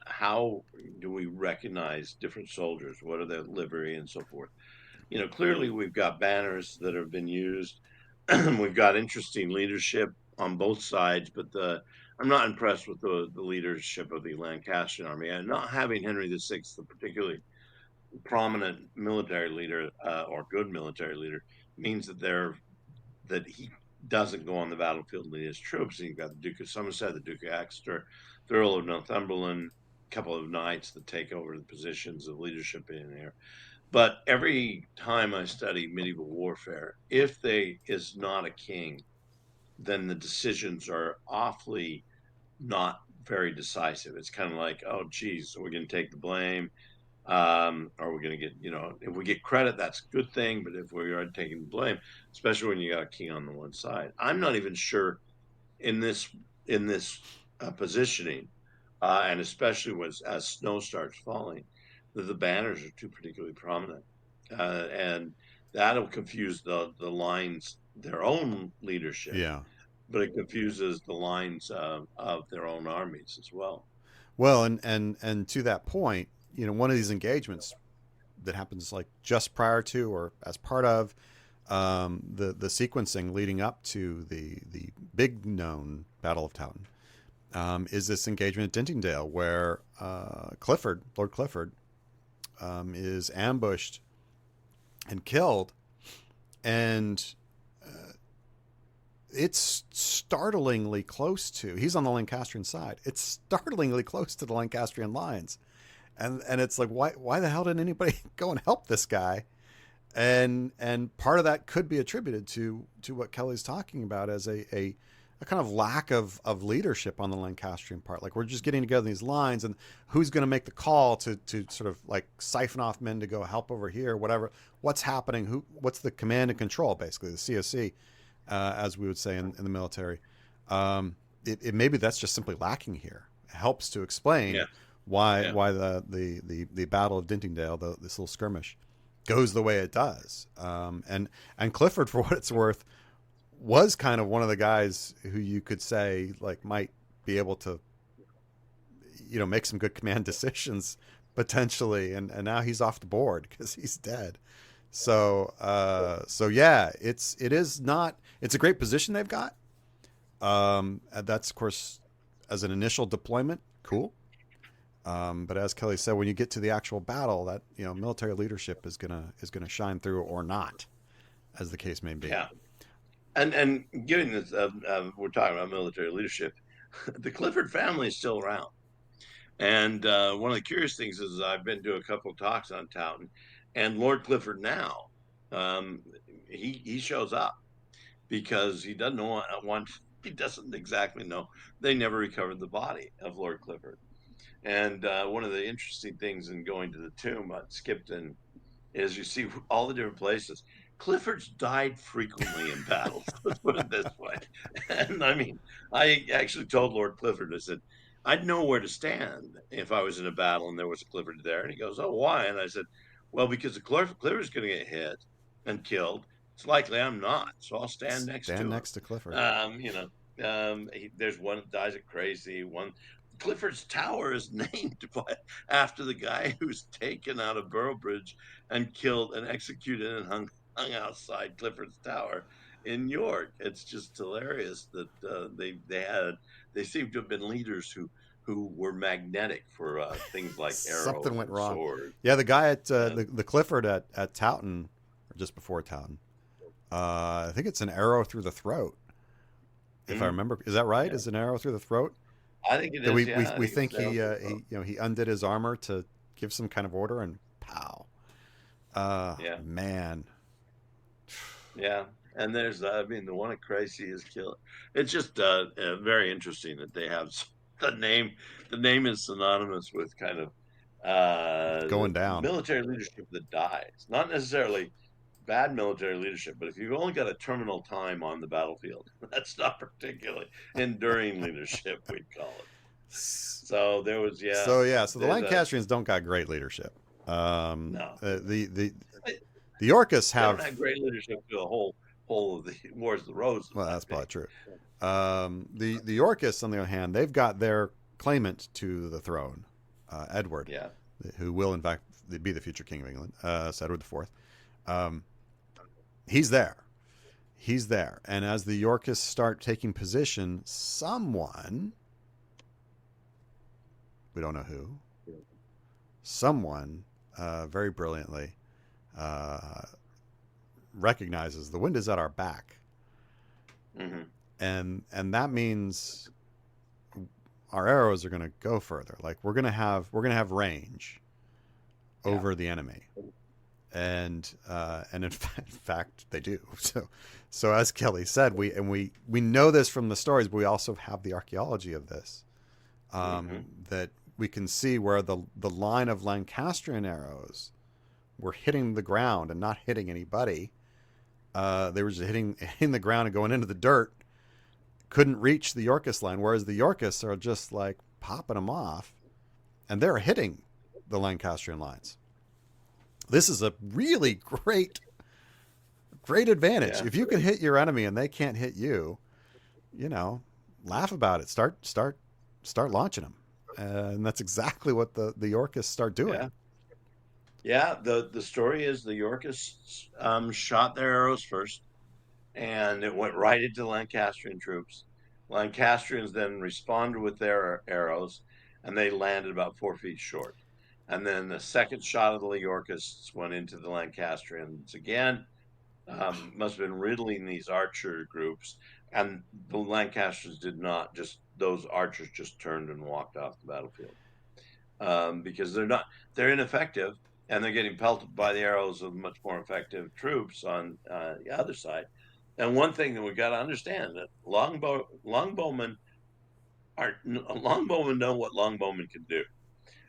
B: how do we recognize different soldiers? What are their livery and so forth? Clearly we've got banners that have been used. We've got interesting leadership on both sides, but I'm not impressed with the leadership of the Lancastrian army. And not having Henry VI, a particularly prominent military leader or good military leader, means that he doesn't go on the battlefield and lead his troops. And you've got the Duke of Somerset, the Duke of Exeter, the Earl of Northumberland, a couple of knights that take over the positions of leadership in there. But every time I study medieval warfare, if there is not a king, then the decisions are awfully not very decisive. It's kind of like, oh, geez, so we're going to take the blame. Or we're going to get, if we get credit, that's a good thing. But if we are taking the blame, especially when you got a king on the one side, I'm not even sure in this positioning, and especially as snow starts falling, that the banners are too particularly prominent, and that'll confuse the lines, their own leadership,
A: Yeah.
B: but it confuses the lines of their own armies as well.
A: Well, and to that point, one of these engagements that happens like just prior to or as part of the sequencing leading up to the big known Battle of Towton, is this engagement at Dintingdale where Lord Clifford, is ambushed and killed, and it's startlingly close to. He's on the Lancastrian side. It's startlingly close to the Lancastrian lines, and it's like why the hell didn't anybody go and help this guy? And part of that could be attributed to what Kelly's talking about as a kind of lack of leadership on the Lancastrian part. Like, we're just getting together these lines, and who's going to make the call to sort of like siphon off men to go help over here, whatever. What's happening? What's the command and control, basically, the COC, as we would say in the military. It maybe that's just simply lacking here. It helps to explain
B: Yeah,
A: why
B: yeah,
A: the Battle of Dintingdale, this little skirmish, goes the way it does. And Clifford, for what it's worth, was kind of one of the guys who you could say like might be able to, make some good command decisions potentially. And now he's off the board because he's dead. So yeah, it's a great position they've got. And that's of course, as an initial deployment, cool. But as Kelly said, when you get to the actual battle, that military leadership is gonna shine through or not, as the case may be.
B: yeah. And given this, we're talking about military leadership. The Clifford family is still around. And one of the curious things is I've been to a couple of talks on Towton, and Lord Clifford now, um, he shows up because he doesn't know he doesn't exactly know. They never recovered the body of Lord Clifford. And one of the interesting things in going to the tomb at Skipton is you see all the different places. Clifford's died frequently in battles. Let's put it this way. And I mean, I actually told Lord Clifford, I said, I'd know where to stand if I was in a battle and there was a Clifford there. And he goes, oh, why? And I said, well, because the Clifford's going to get hit and killed. It's likely I'm not, so I'll stand next
A: Stand
B: to him.
A: next to Clifford.
B: There's one that dies at Crazy. One Clifford's Tower is named after the guy who's taken out of Boroughbridge and killed and executed and hung outside Clifford's Tower in York. It's just hilarious that they seem to have been leaders who were magnetic for things like
A: Something
B: arrows
A: went
B: and
A: wrong.
B: swords.
A: Yeah, the guy at
B: And,
A: the Clifford at Towton, or just before Towton. I think it's an arrow through the throat, if I
B: mm,
A: remember. Is that right?
B: yeah,
A: Is an arrow through the throat?
B: I think it
A: That
B: is.
A: we
B: Yeah,
A: we,
B: I
A: we
B: think it's
A: think
B: an arrow through the
A: he
B: throat.
A: he undid his armor to give some kind of order, and pow.
B: Yeah,
A: Man.
B: yeah. And there's, I mean, the one at Crazy is killer. It's just very interesting that they have the name. The name is synonymous with kind of
A: Going down.
B: military leadership that dies. Not necessarily bad military leadership, but if you've only got a terminal time on the battlefield, that's not particularly enduring leadership, we'd call it. So there was, yeah,
A: So the
B: there's a
A: Lancastrians don't got great leadership.
B: no. They,
A: The Yorkists
B: they don't
A: have.
B: have great leadership to the whole of the Wars of the Roses,
A: Well,
B: I
A: that's probably
B: think.
A: true. The Yorkists, on the other hand, they've got their claimant to the throne, Edward,
B: Yeah.
A: who will in fact be the future king of England. It's Edward IV. Um, he's there. He's there, and as the Yorkists start taking position, someone, we don't know who, someone very brilliantly uh, recognizes the wind is at our back,
B: Hmm.
A: and that means our arrows are going to go further. Like, we're going to have range
B: Yeah.
A: over the enemy, and in fact they do. So as Kelly said, we know this from the stories, but we also have the archaeology of this.
B: Hmm.
A: that we can see where the line of Lancastrian arrows were hitting the ground and not hitting anybody. They were just hitting the ground and going into the dirt. Couldn't reach the Yorkist line, whereas the Yorkists are just like popping them off, and they're hitting the Lancastrian lines. This is a really great advantage.
B: Yeah.
A: If you can hit your enemy and they can't hit you, laugh about it. Start launching them, and that's exactly what the Yorkists start doing.
B: Yeah. Yeah. The story is the Yorkists shot their arrows first, and it went right into Lancastrian troops. Lancastrians then responded with their arrows, and they landed about 4 feet short. And then the second shot of the Yorkists went into the Lancastrians again. Must have been riddling these archer groups, and the Lancasters did not. Just those archers just turned and walked off the battlefield because they're ineffective, and they're getting pelted by the arrows of much more effective troops on the other side. And one thing that we got to understand that longbowmen know what longbowmen can do,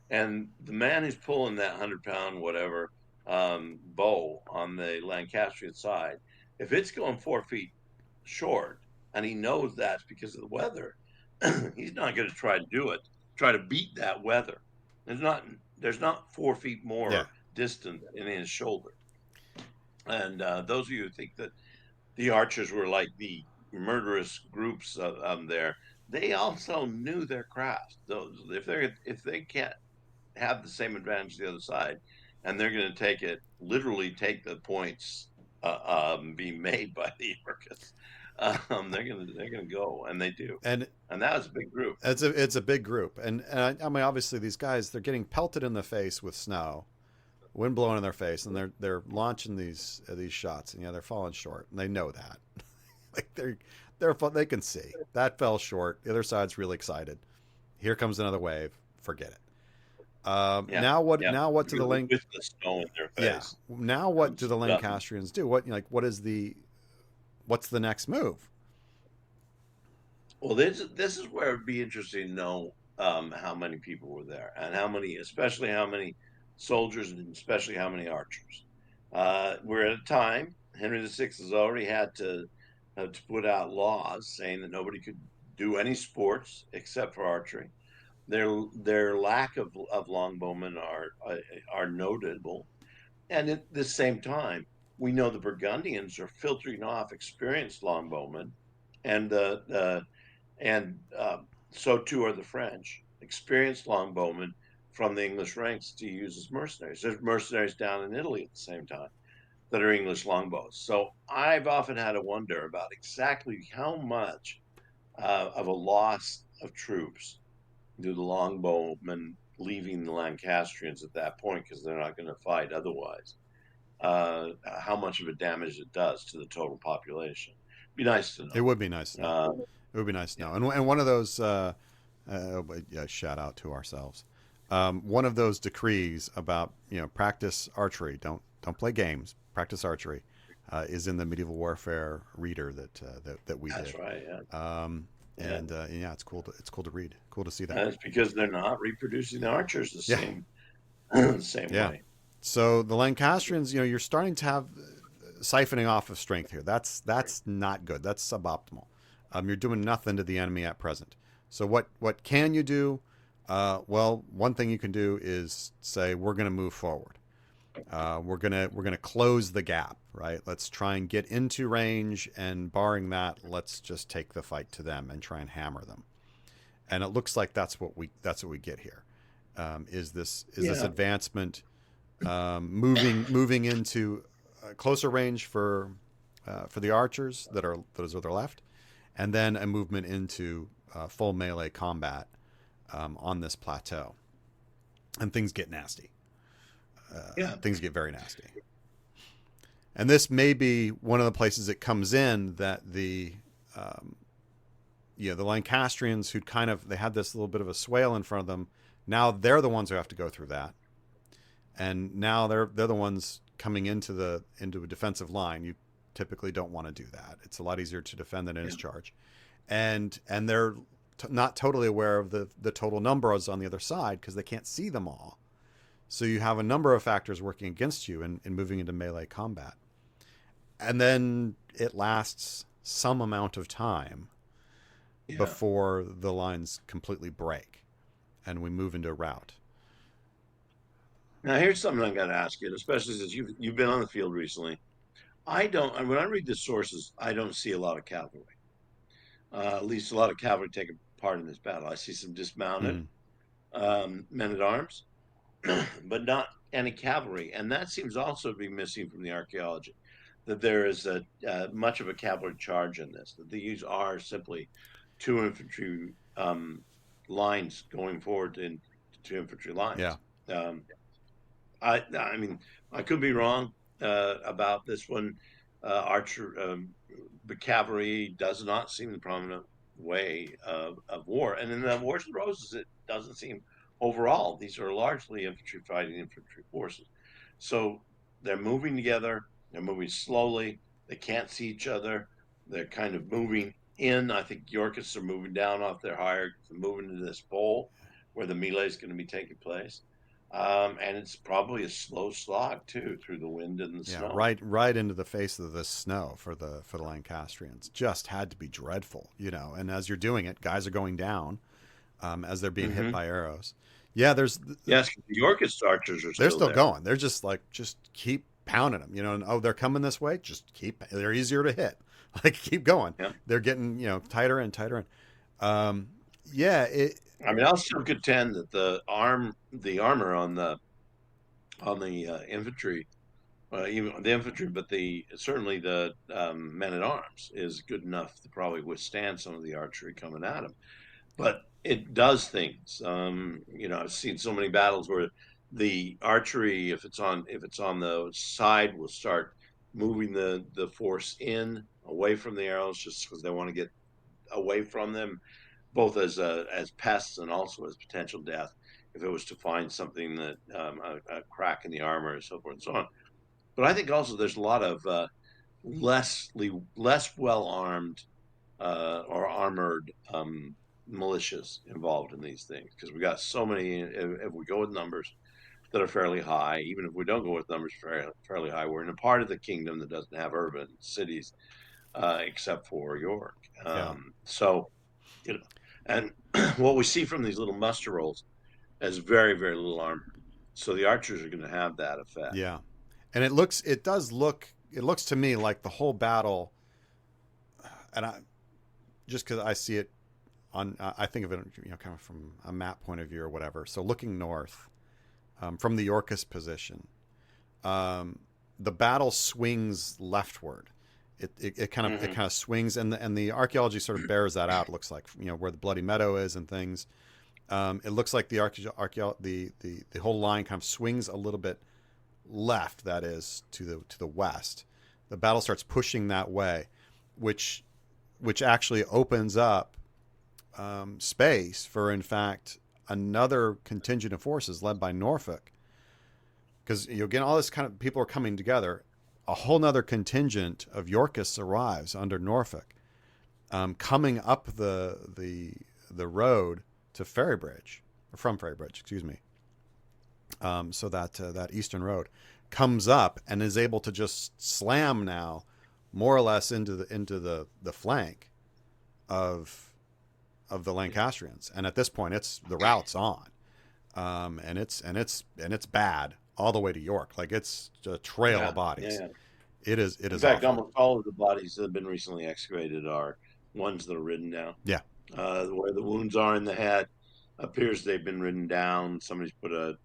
B: and the man who's pulling that 100-pound whatever bow on the Lancastrian side, if it's going 4 feet short, and he knows that's because of the weather, he's not going to try to beat that weather. There's not 4 feet
A: Yeah,
B: more distant in his shoulder. And those of you who think that the archers were like the murderous groups there, they also knew their craft. Those if they can't have the same advantage as the other side, and they're going to literally take the points being made by the Orcas. They're gonna go, and they do,
A: and
B: and that was a big group.
A: it's a big group, and I mean obviously these guys they're getting pelted in the face with snow, wind blowing in their face, and they're launching these shots, and they're falling short, and they know that. Like they can see that fell short. The other side's really excited. Here comes another wave. Forget it.
B: Yeah,
A: Now what?
B: yeah,
A: Now what do the
B: with the snow in their
A: Yeah.
B: face.
A: Now what do
B: It's
A: the
B: nothing.
A: Lancastrians do? What's the next move?
B: Well, this is where it'd be interesting to know how many people were there, and especially how many soldiers, and especially how many archers. We're at a time Henry VI has already had to put out laws saying that nobody could do any sports except for archery. Their lack of longbowmen are notable, and at the same time, we know the Burgundians are filtering off experienced longbowmen, and so too are the French, experienced longbowmen from the English ranks to use as mercenaries. There's mercenaries down in Italy at the same time that are English longbows. So I've often had to wonder about exactly how much of a loss of troops do the longbowmen leaving the Lancastrians at that point, because they're not going to fight otherwise. How much of a damage it does to the total population. Be nice to
A: It
B: know.
A: would be nice to know. It would be nice to
B: Yeah.
A: know. And one of those, yeah, shout out to ourselves. One of those decrees about practice archery. Don't play games. Practice archery is in the medieval warfare reader that we
B: That's
A: did.
B: right. Yeah. Yeah.
A: And yeah, it's cool to read. Cool to see that.
B: And it's because they're not reproducing the archers the
A: Yeah,
B: same
A: yeah.
B: way.
A: So the Lancastrians, you're starting to have siphoning off of strength here. That's not good. That's suboptimal. You're doing nothing to the enemy at present. So what can you do? Well, one thing you can do is say we're going to move forward. We're gonna close the gap, right? Let's try and get into range, and barring that, let's just take the fight to them and try and hammer them. And it looks like that's what we get here. Is this
B: Yeah.
A: advancement moving into closer range for the archers those are their left, and then a movement into full melee combat on this plateau, and things get nasty.
B: Yeah.
A: Things get very nasty. And this may be one of the places it comes in that the Lancastrians who they had this little bit of a swale in front of them. Now they're the ones who have to go through that, and now they're the ones coming into a defensive line. You typically don't want to do that. It's a lot easier to defend than it is charge, and they're not totally aware of the total numbers on the other side because they can't see them all. So you have a number of factors working against you in moving into melee combat. And then it lasts some amount of time
B: Yeah.
A: before the lines completely break and we move into rout.
B: Now here's something I got to ask you, especially since you've been on the field recently. I don't. When I read the sources, I don't see a lot of cavalry. At least a lot of cavalry taking part in this battle. I see some dismounted
A: Mm-hmm.
B: men at arms, but not any cavalry, and that seems also to be missing from the archaeology. That there is a much of a cavalry charge in this. That these are simply two infantry lines going forward to two infantry
A: Yeah.
B: lines. Um, I mean, I could be wrong about this one. Archer, the cavalry does not seem the prominent way of war, and in the Wars of the Roses, it doesn't seem overall. These are largely infantry fighting infantry forces, so they're moving together. They're moving slowly. They can't see each other. They're kind of moving in. I think Yorkists are moving down off their higher, moving into this bowl where the melee is going to be taking place. And it's probably a slow slog too through the wind and the
A: Yeah,
B: snow.
A: right into the face of the snow for the Lancastrians. Just had to be dreadful, you know. And as you're doing it, guys are going down as they're being hit
B: Mm-hmm.
A: by arrows. Yeah,
B: Yes, the Yorkist archers are
A: they're
B: still
A: still
B: there.
A: going. They're just like just keep pounding them, you know. And oh, they're coming this way. Just keep. They're easier to hit. Like keep going.
B: Yeah.
A: They're getting tighter and tighter. And yeah, it
B: I mean, I'll still contend that the armor on the infantry, even the infantry, but the certainly the men at arms is good enough to probably withstand some of the archery coming at them. But it does things. I've seen so many battles where the archery, if it's on the side, will start moving the force in away from the arrows just because they want to get away from them, both as pests and also as potential death. If it was to find something that a crack in the armor and so forth and so on. But I think also there's a lot of less less well armed or armored militias involved in these things because we got so many. If we go with numbers that are fairly high, even if we don't go with numbers fairly high, we're in a part of the kingdom that doesn't have urban cities except for York.
A: yeah
B: So you know, and what we see from these little muster rolls is very very little armor. So the archers are going to have that effect.
A: yeah, and it looks to me like the whole battle, and I just because I see it on I think of it kind of from a map point of view or whatever. So looking north from the Yorkist position, the battle swings leftward. It kind of it
B: Mm-hmm.
A: kind of swings, and the archaeology sort of bears that out. It looks like where the Bloody Meadow is and things. It looks like the whole line kind of swings a little bit left. That is to the west. The battle starts pushing that way, which actually opens up space for, in fact, another contingent of forces led by Norfolk. Because again, all this kind of people are coming together. A whole nother contingent of Yorkists arrives under Norfolk, coming up the road to Ferrybridge, or from Ferrybridge, excuse me. So that eastern road comes up and is able to just slam now, more or less into the flank of the Lancastrians. And at this point, the route's on, and it's bad all the way to York. Like it's a trail
B: Yeah,
A: of
B: yeah,
A: bodies.
B: yeah.
A: It
B: In
A: is
B: fact,
A: awful.
B: almost all of the bodies that have been recently excavated are ones that are ridden down.
A: Yeah,
B: Where the wounds are in the head appears they've been ridden down. Somebody's put a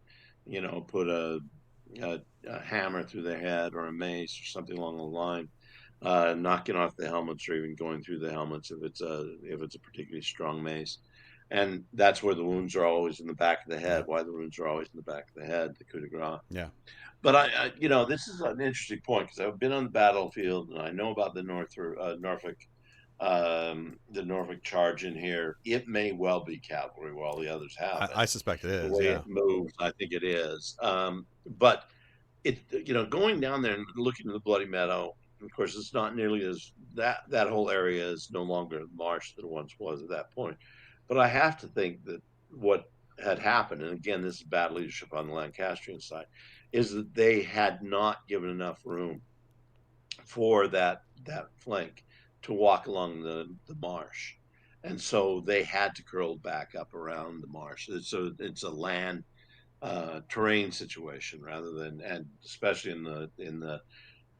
B: hammer through their head or a mace or something along the line, knocking off the helmets or even going through the helmets if it's a particularly strong mace. And that's where the wounds are always in the back of the head.
A: yeah,
B: Why the wounds are always in the back of the head, the coup de grace.
A: yeah.
B: But this is an interesting point because I've been on the battlefield and I know about the Norfolk charge in here. It may well be cavalry while the others haven't.
A: I suspect it
B: The
A: is.
B: way
A: Yeah,
B: it moves, I think it is. But going down there and looking at the Bloody Meadow. Of course, it's not nearly as that whole area is no longer marsh that it once was at that point. But I have to think that what had happened, and again, this is bad leadership on the Lancastrian side, is that they had not given enough room for that flank to walk along the marsh, and so they had to curl back up around the marsh. It's a land terrain situation rather than, and especially in the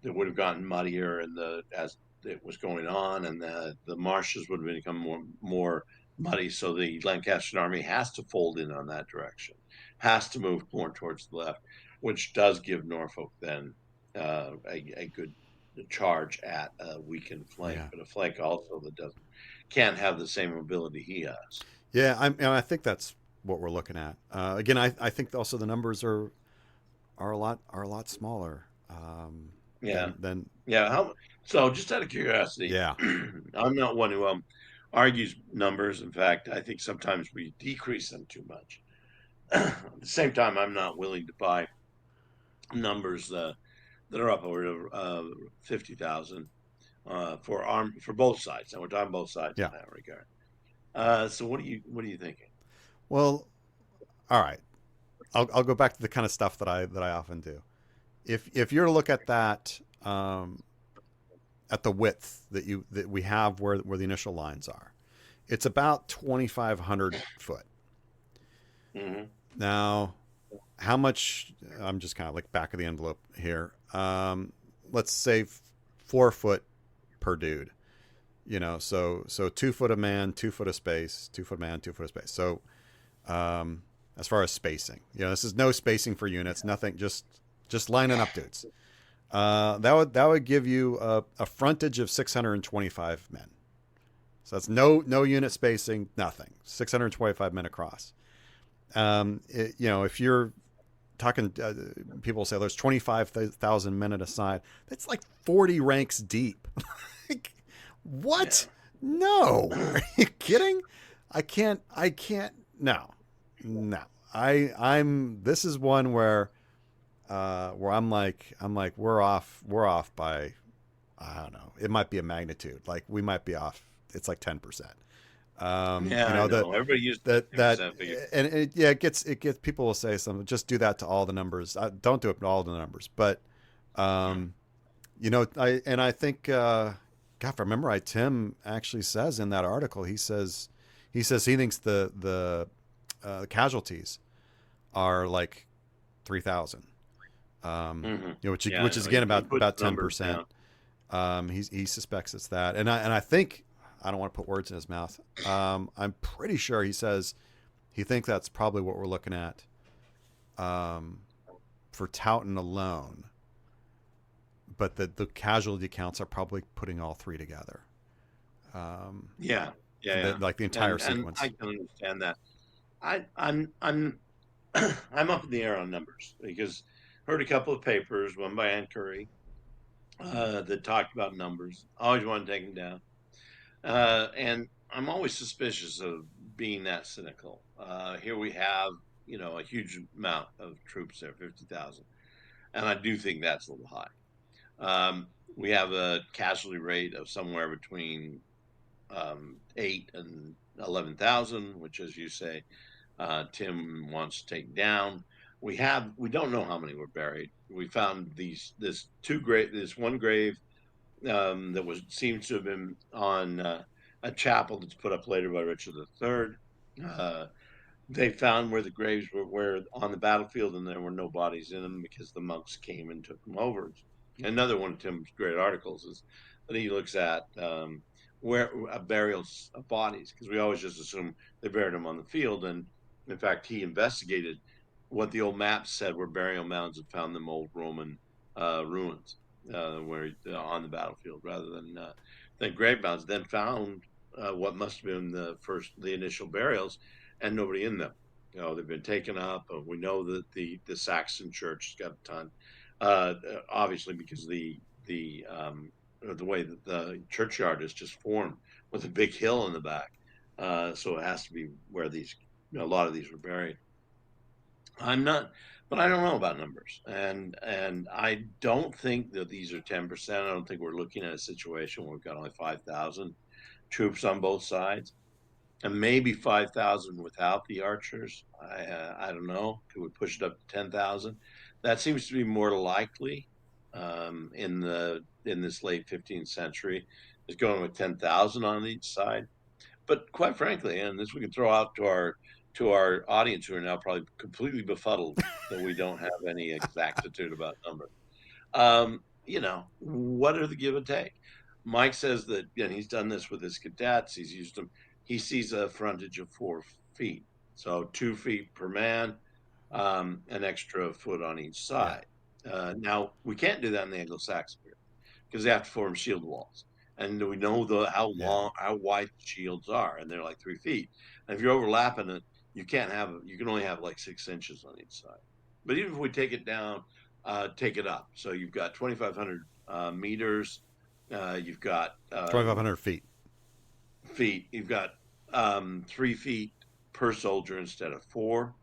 B: it would have gotten muddier and the as it was going on, and the marshes would have become more muddy. So the Lancastrian army has to fold in on that direction, has to move more towards the left, which does give Norfolk then a good charge at a weakened flank,
A: Yeah.
B: but a flank also that doesn't can't have the same ability he has.
A: Yeah, I think that's what we're looking at. Again, I think also the numbers are a lot smaller
B: Yeah.
A: than
B: Yeah. So just out of curiosity,
A: yeah.
B: I'm not one who argues numbers. In fact, I think sometimes we decrease them too much. At the same time, I'm not willing to buy numbers that are up over 50,000 for both sides. And we're talking both sides in
A: Yeah.
B: that regard. So what are you thinking?
A: Well, all right. I'll go back to the kind of stuff that I often do. If you're to look at that at the width that we have where the initial lines are, it's about 2,500 foot.
B: Hmm.
A: Now, how much? I'm just kind of like back of the envelope here. Let's say 4 foot per dude. So 2 foot of man, 2 foot of space, 2 foot of man, 2 foot of space. So as far as spacing, this is no spacing for units, nothing, just lining up dudes. That would give you a frontage of 625 men. So that's no unit spacing, nothing. 625 men across. If you're talking, people say there's 25,000 men at a side. That's like 40 ranks deep. Like, what?
B: Yeah.
A: No, are you kidding? I can't. No, no. I'm. This is one where I'm like we're off by, I don't know. It might be a magnitude. Like we might be off. It's like 10%.
B: Yeah, I know. Everybody uses
A: That
B: the
A: that
B: 10% figure.
A: and it gets people will say something. Just do that to all the numbers. Don't do it to all the numbers. But I think God, if I remember right, Tim actually says in that article, he thinks the casualties are like 3,000.
B: Yeah, I
A: Which is
B: know.
A: again
B: He
A: about
B: puts
A: ten
B: numbers
A: percent.
B: down.
A: He suspects it's that, and I think I don't want to put words in his mouth. I'm pretty sure he says he thinks that's probably what we're looking at for Towton alone, but the casualty counts are probably putting all three together.
B: Yeah, yeah, yeah.
A: Like the entire
B: And I
A: sequence.
B: can understand that. I'm I'm up in the air on numbers because heard a couple of papers, one by Ann Curry, that talked about numbers. I always want to take them down, and I'm always suspicious of being that cynical. Here we have, a huge amount of troops there, 50,000, and I do think that's a little high. We have a casualty rate of somewhere between 8 and 11,000, which, as you say, Tim wants to take down. We don't know how many were buried. We found this one grave that seems to have been on a chapel that's put up later by Richard III. They found where the graves were on the battlefield, and there were no bodies in them because the monks came and took them over. Another one of Tim's great articles is that he looks at where burials of bodies, because we always just assume they buried them on the field, and in fact he investigated what the old maps said were burial mounds and found them old Roman ruins where on the battlefield rather than grave mounds. Then found what must have been the initial burials, and nobody in them. They've been taken up. We know that the Saxon church has got a ton, obviously because the way that the churchyard is just formed with a big hill in the back. So it has to be where a lot of these were buried. I'm not, but I don't know about numbers, and I don't think that these are 10%. I don't think we're looking at a situation where we've got only 5,000 troops on both sides. and maybe 5,000 without the archers. I don't know. Could we push it up to 10,000? That seems to be more likely in this late 15th century. Is going with 10,000 on each side. But quite frankly, and this we can throw out to our audience who are now probably completely befuddled that we don't have any exactitude about numbers. What are the give and take? Mike says that, and he's done this with his cadets. He's used them. He sees a frontage of 4 feet, so 2 feet per man, an extra foot on each
A: Yeah.
B: side. Now we can't do that in the Anglo-Saxon period because they have to form shield walls, and we know
A: Yeah.
B: how wide the shields are, and they're like 3 feet. And if you're overlapping it, you can only have like 6 inches on each side. But even if we take it down, take it up, so you've got 2,500 meters, you've got
A: 2,500 feet.
B: feet, you've got 3 feet per soldier instead of four.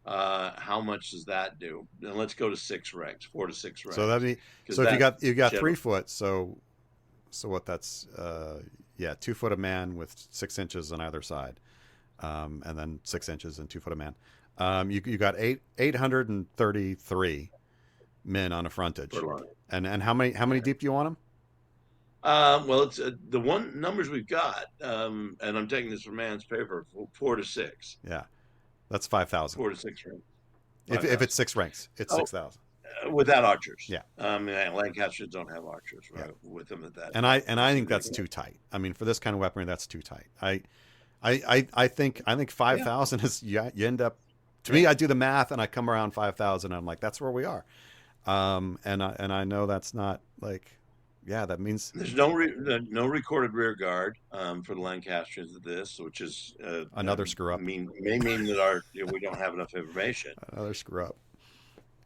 B: How much does that do? And let's go to 6 ranks, 4 to 6
A: So that
B: ranks,
A: be
B: because
A: so if
B: that's
A: you got
B: general.
A: 3 foot, so what that's yeah, 2 foot a man with 6 inches on either side, and then 6 inches and 2 foot a man. You got 833 men on a
B: Per
A: frontage,
B: line.
A: and how many deep do you want them?
B: Well, it's the one numbers we've got, and I'm taking this from man's paper, 4 to 6,
A: Yeah, that's 5,000.
B: 4 to 6 ranks,
A: If it's
B: 5,000.
A: 6 ranks, it's
B: Oh,
A: 6,000.
B: without archers.
A: Yeah,
B: Lancasters don't have archers
A: yeah.
B: right with them at that
A: And
B: time.
A: I
B: They
A: think
B: seem to
A: that's
B: go.
A: too tight. I mean, for this kind of weaponry, that's too tight. I think five
B: Yeah,
A: thousand is, yeah. You end up, to
B: yeah.
A: me, I do the math and I come around 5,000. I'm like, that's where we are. And I know that's not like, yeah, that means
B: There's no recorded rear guard for the Lancasters of this, which is
A: another screw up.
B: may mean that we don't have enough information.
A: Another screw up.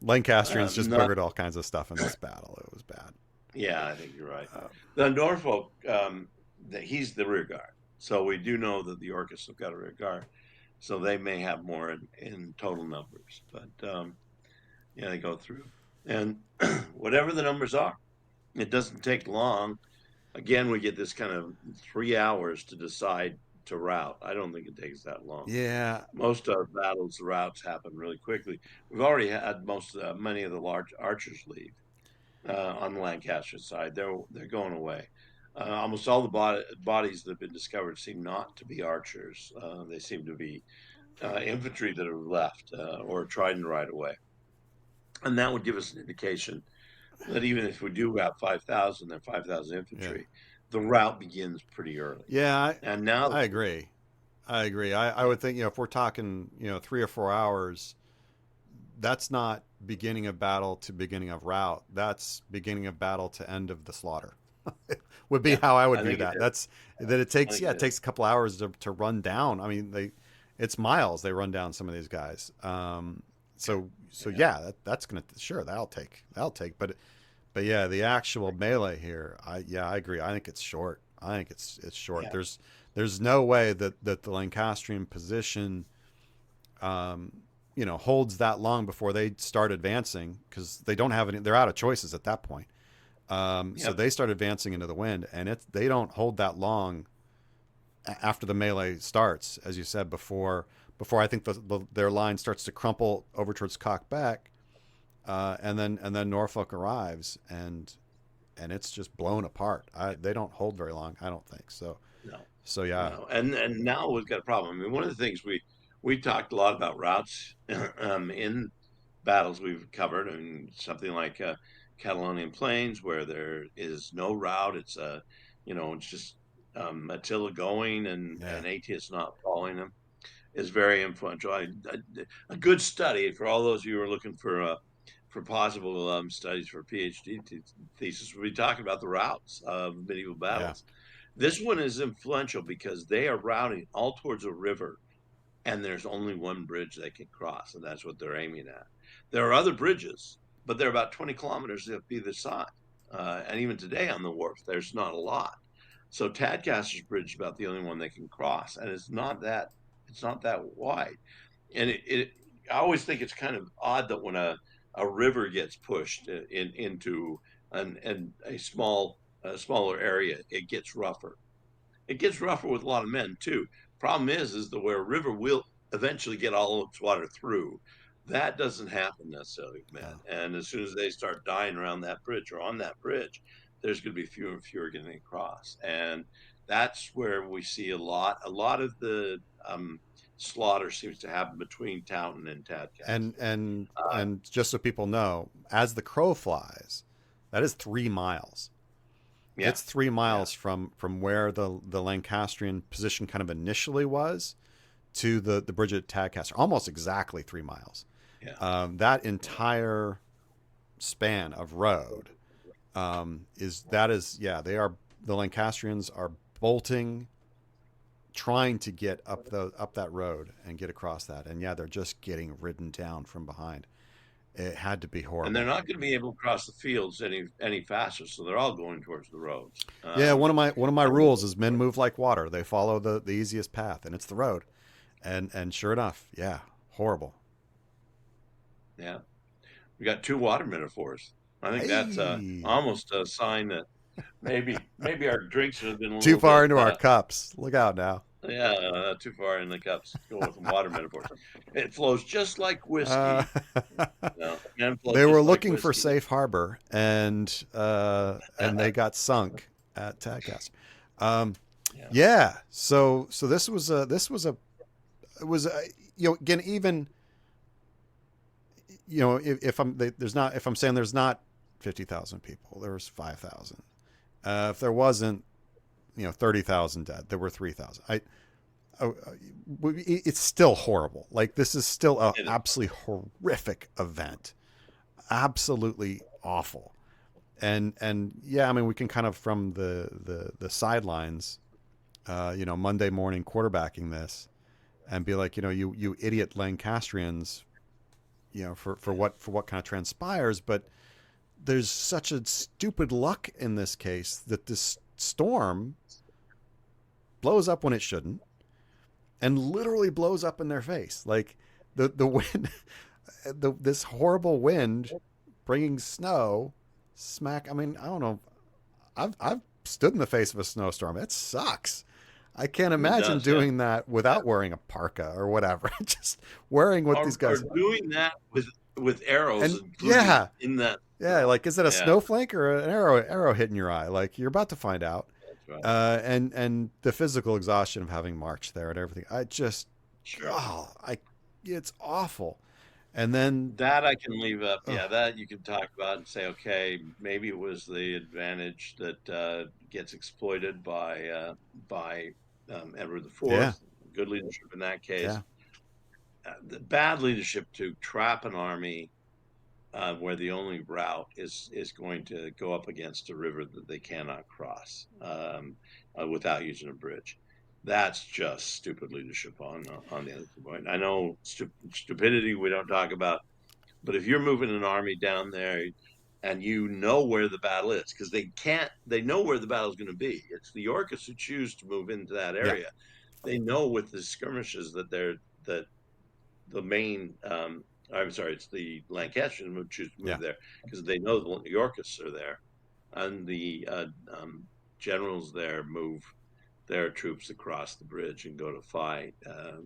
A: Lancastrians just
B: Not
A: boogered all kinds of stuff in this battle. It was bad.
B: Yeah, I think you're right.
A: Uh,
B: The Norfolk, he's the rear guard, so we do know that the Yorkists have got a rear guard, so they may have more in total numbers. But yeah, they go through, and whatever the numbers are, it doesn't take long. Again, we get this kind of 3 hours to decide to rout. I don't think it takes that long.
A: yeah,
B: Most battles, the routes happen really quickly. We've already had many of the large archers leave on the Lancaster side. They're going away. Almost all the bodies that have been discovered seem not to be archers. They seem to be infantry that have left or trident right away, and that would give us an indication that even if we do have 5,000, they're 5,000
A: yeah,
B: infantry. The route begins pretty early,
A: yeah.
B: and now,
A: I agree. I agree. I would think, if we're talking, 3 or 4 hours, that's not beginning of battle to beginning of rout. That's beginning of battle to end of the slaughter. Would be
B: yeah,
A: how I would
B: I
A: view
B: think it
A: that.
B: is.
A: That's that it
B: I
A: takes,
B: think
A: yeah,
B: it
A: it
B: is.
A: takes a couple hours to run down. I mean, it's miles they run down some of these guys. So
B: Yeah,
A: yeah, that's gonna, sure, that'll take, but yeah, the actual melee here, I agree. I think it's short. I think it's short.
B: yeah,
A: There's no way that the Lancastrian position, um, holds that long before they start advancing, because they don't have any. They're out of choices at that point. So
B: yep.
A: they start advancing into the wind, and they don't hold that long after the melee starts, as you said before I think their line starts to crumple over towards Cockbeck, and then Norfolk arrives, and it's just blown apart. They don't hold very long, I don't think. So
B: No,
A: so yeah,
B: no, and now we've got a problem. I mean, one of the things we talked a lot about routes in battles we've covered, and something like Catalonian Plains, where there is no route. It's just Attila going
A: yeah,
B: and Aetius not following him is very influential. A good study for all those of you who are looking for possible studies for PhD thesis. We'll be talking about the routes of medieval
A: yeah,
B: battles. This one is influential because they are routing all towards a river, and there's only one bridge they can cross, and that's what they're aiming at. There are other bridges, but they're about 20 kilometers up either side. And even today on the wharf, there's not a lot. So Tadcaster's Bridge is about the only one they can cross, and it's not that wide. And I always think it's kind of odd that when a river gets pushed into a smaller area, it gets rougher. It gets rougher with a lot of men too. Problem is that where a river will eventually get all of its water through. That doesn't happen necessarily with men.
A: No.
B: And as soon as they start dying around that bridge or on that bridge, there's going to be fewer and fewer getting across. And that's where we see a lot. A lot of the slaughter seems to happen between Towton and
A: And
B: Tadcaster.
A: and
B: Uh,
A: and just so people know, as the crow flies, that is 3 miles.
B: yeah,
A: It's three
B: yeah,
A: miles from where the Lancastrian position kind of initially was to the bridge at Tadcaster. Almost exactly 3 miles.
B: yeah,
A: That
B: yeah.
A: entire span of road is yeah, they are, the Lancastrians are bolting, trying to get up that road and get across that, and yeah, they're just getting ridden down from behind. It had to be
B: And they're
A: horrible.
B: not going to be able to cross the fields any faster, so they're all going towards the roads.
A: Yeah, one of my
B: I think,
A: rules is men move like water. They follow the easiest path, and it's the road. And sure enough, yeah, horrible.
B: yeah, we got 2 water metaphors. I think that's
A: Hey,
B: almost a sign that maybe our drinks have been a
A: too
B: little
A: far
B: bit
A: into our cups. Look out now.
B: yeah, too far in the cups. Going with some water metaphors. It flows just like
A: Uh,
B: whiskey. Men flow
A: they were
B: just like
A: looking for
B: whiskey.
A: safe harbor, and they got sunk at Tadcaster. Um,
B: Yeah,
A: yeah, so this was a it was a, again, even if there's not, if I'm saying there's not 50,000 people, there was 5,000. If there wasn't 30,000 dead, there were 3,000. It's still horrible. Like, this is still an
B: it is.
A: absolutely horrific event, absolutely awful. And yeah, I mean, we can kind of, from the sidelines, Monday morning quarterbacking this and be like, you idiot Lancastrians, for what kind of transpires. But there's such a stupid luck in this case that this storm blows up when it shouldn't, and literally blows up in their face. Like, the wind, this horrible wind bringing snow smack. I mean, I don't know. I've stood in the face of a snowstorm. It sucks. I can't
B: It
A: imagine
B: does, yeah.
A: doing that
B: Yeah.
A: without wearing a parka or whatever. Just wearing what these
B: Or
A: guys.
B: doing that with arrows,
A: And
B: including
A: yeah,
B: in that
A: yeah.
B: storm.
A: Like, is it a
B: Yeah,
A: snowflake or an arrow hitting your eye? Like, you're about to find out.
B: that's right.
A: And the physical exhaustion of having marched there and everything. I just,
B: Sure.
A: oh, it's awful. And then,
B: That I can leave up.
A: oh,
B: Yeah, that you can talk about and say, okay, maybe it was the advantage that gets exploited by Edward the
A: yeah,
B: Fourth. Good leadership in that case.
A: yeah,
B: The bad leadership to trap an army where the only route is going to go up against a river that they cannot cross without using a bridge. That's just stupid leadership on the other point. I know stupidity we don't talk about, but if you're moving an army down there and you know where the battle is, because they know where the battle is going to be. It's the Yorkists who choose to move into that
A: yeah,
B: area. They know with the skirmishes that the main I'm sorry, it's the Lancastrians who choose to
A: yeah.
B: move there because they know the Yorkists are there, and the generals there move their troops across the bridge and go to fight.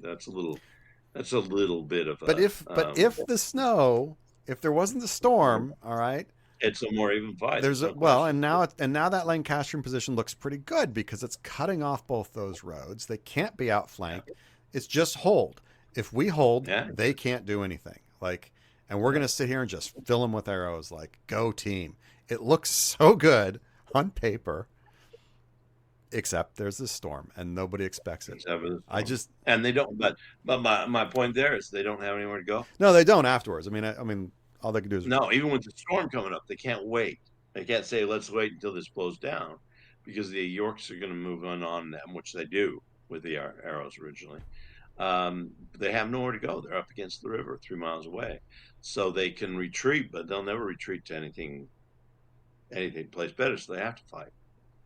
B: That's a little bit of
A: But
B: a
A: if the snow, if there wasn't the storm, all right,
B: it's a more even fight.
A: there's
B: There's
A: a,
B: no
A: well,
B: question.
A: and now that Lancastrian position looks pretty good because it's cutting off both those roads. They can't be
B: Yeah,
A: outflanked. It's just hold. If we hold,
B: yeah,
A: they can't do anything. Like, and we're
B: yeah.
A: gonna sit here and just fill them with arrows. Like, go team. It looks so good on paper, except there's this storm and nobody expects it.
B: It's ever the
A: I
B: storm,
A: just
B: and they don't. But my point there is they don't have anywhere to go.
A: No, they don't afterwards. I mean, all they can do is
B: No, even with the storm coming up, they can't wait. They can't say, let's wait until this blows down because the Yorks are going to move on them, which they do with the arrows originally. They have nowhere to go. They're up against the river 3 miles away. So they can retreat, but they'll never retreat to anything place better. So they have to fight.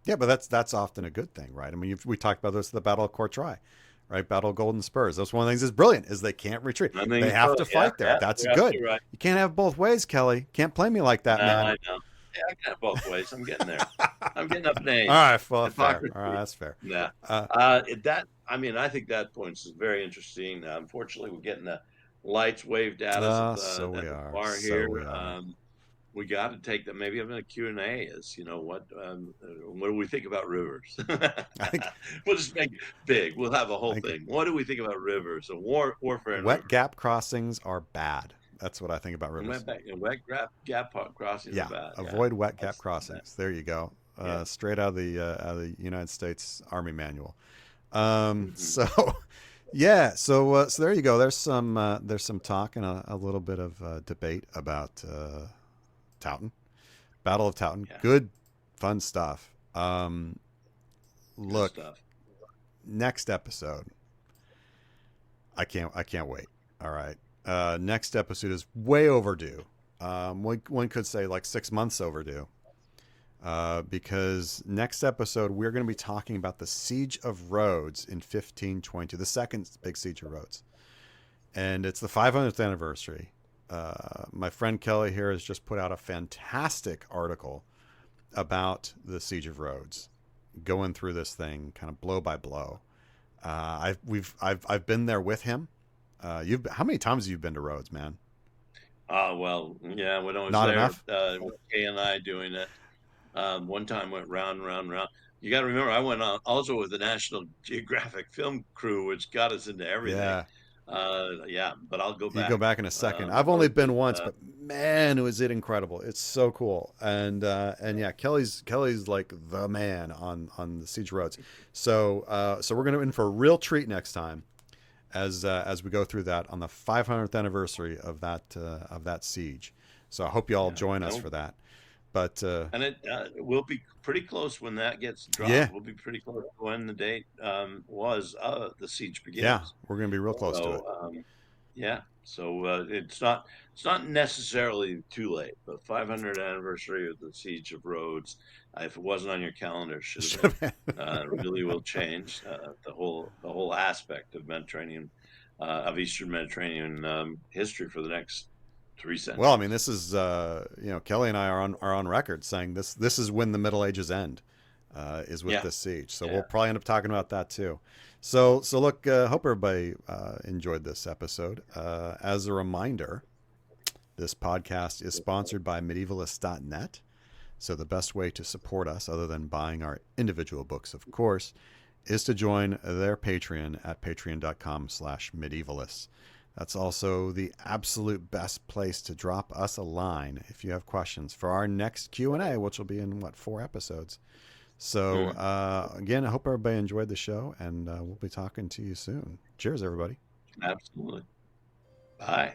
A: yeah, but that's often a good thing, right? I mean, we talked about this at the Battle of Courtrai, right? Battle of Golden Spurs. That's one of the things that's brilliant is they can't retreat.
B: I think
A: They have to
B: yeah,
A: fight there.
B: yeah,
A: That's
B: you're
A: good.
B: absolutely right.
A: You can't have both ways, Kelly. Can't play me like that,
B: No,
A: man.
B: I know. Yeah, I got it both ways. I'm getting there. I'm getting up in
A: All
B: age.
A: right, well, fair. All right,
B: Hypocrisy.
A: that's fair.
B: Yeah.
A: Uh,
B: I mean, I think that point is very interesting. Unfortunately, we're getting the lights waved at us
A: so
B: at
A: we
B: the
A: are.
B: bar
A: So
B: here.
A: we are.
B: We got to take that. Maybe having a Q&A is, what do we think about rivers?
A: I think
B: We'll just make it big. We'll have a
A: I
B: whole
A: think
B: thing. What do we think about rivers and warfare and
A: wet
B: rivers?
A: gap crossings are bad. That's what I think about
B: And
A: rivers.
B: gap crossings are
A: Yeah,
B: bad. Yeah,
A: avoid wet gap
B: that's that.
A: crossings. There you go.
B: Yeah.
A: Straight out of the United States Army Manual.
B: Hmm.
A: So yeah, so there you go. There's some talk and a little bit of debate about Towton, Battle of Towton.
B: Yeah.
A: Good, fun stuff.
B: Good
A: Look,
B: stuff.
A: next episode. I can't wait. All right. Next episode is way overdue. One could say like 6 months overdue. Because next episode we're going to be talking about the Siege of Rhodes in 1522, the second big siege of Rhodes, and it's the 500th anniversary. My friend Kelly here has just put out a fantastic article about the Siege of Rhodes, going through this thing kind of blow by blow. I've been there with him. How many times have you been to Rhodes, man?
B: Well, yeah, when I was
A: Not
B: there,
A: enough.
B: with Kay and I doing it, one time went round and round and round. You got to remember, I went on also with the National Geographic film crew, which got us into everything.
A: Yeah,
B: Yeah, but I'll go
A: you go
B: back.
A: back in a second. I've only
B: Rhodes
A: been
B: is,
A: once, but man, was it incredible! It's so cool, and yeah, Kelly's like the man on the Siege Roads. So we're gonna in for a real treat next time as we go through that on the 500th anniversary of that siege. So I hope you all
B: yeah,
A: join us for that. But
B: and it will be pretty close when that gets
A: yeah,
B: dropped. We'll be pretty close to when the date was the siege
A: yeah,
B: begins.
A: we're gonna be real close to it.
B: So yeah, so it's not necessarily too late. But 500th anniversary of the siege of Rhodes, if it wasn't on your calendar, should have been. Really will change the whole aspect of Mediterranean of Eastern Mediterranean history for the next three
A: Well, I mean,
B: centuries.
A: this is Kelly and I are on record saying this is when the Middle Ages end, is with
B: Yeah,
A: this siege. So we'll
B: yeah,
A: probably end up talking about that too. So look, hope everybody enjoyed this episode. As a reminder, this podcast is sponsored by medievalists.net. So the best way to support us, other than buying our individual books, of course, is to join their Patreon at patreon.com/medievalists. That's also the absolute best place to drop us a line if you have questions for our next Q&A, which will be in, 4 episodes. So,
B: mm,
A: again, I hope everybody enjoyed the show, and we'll be talking to you soon. Cheers, everybody.
B: absolutely. Bye.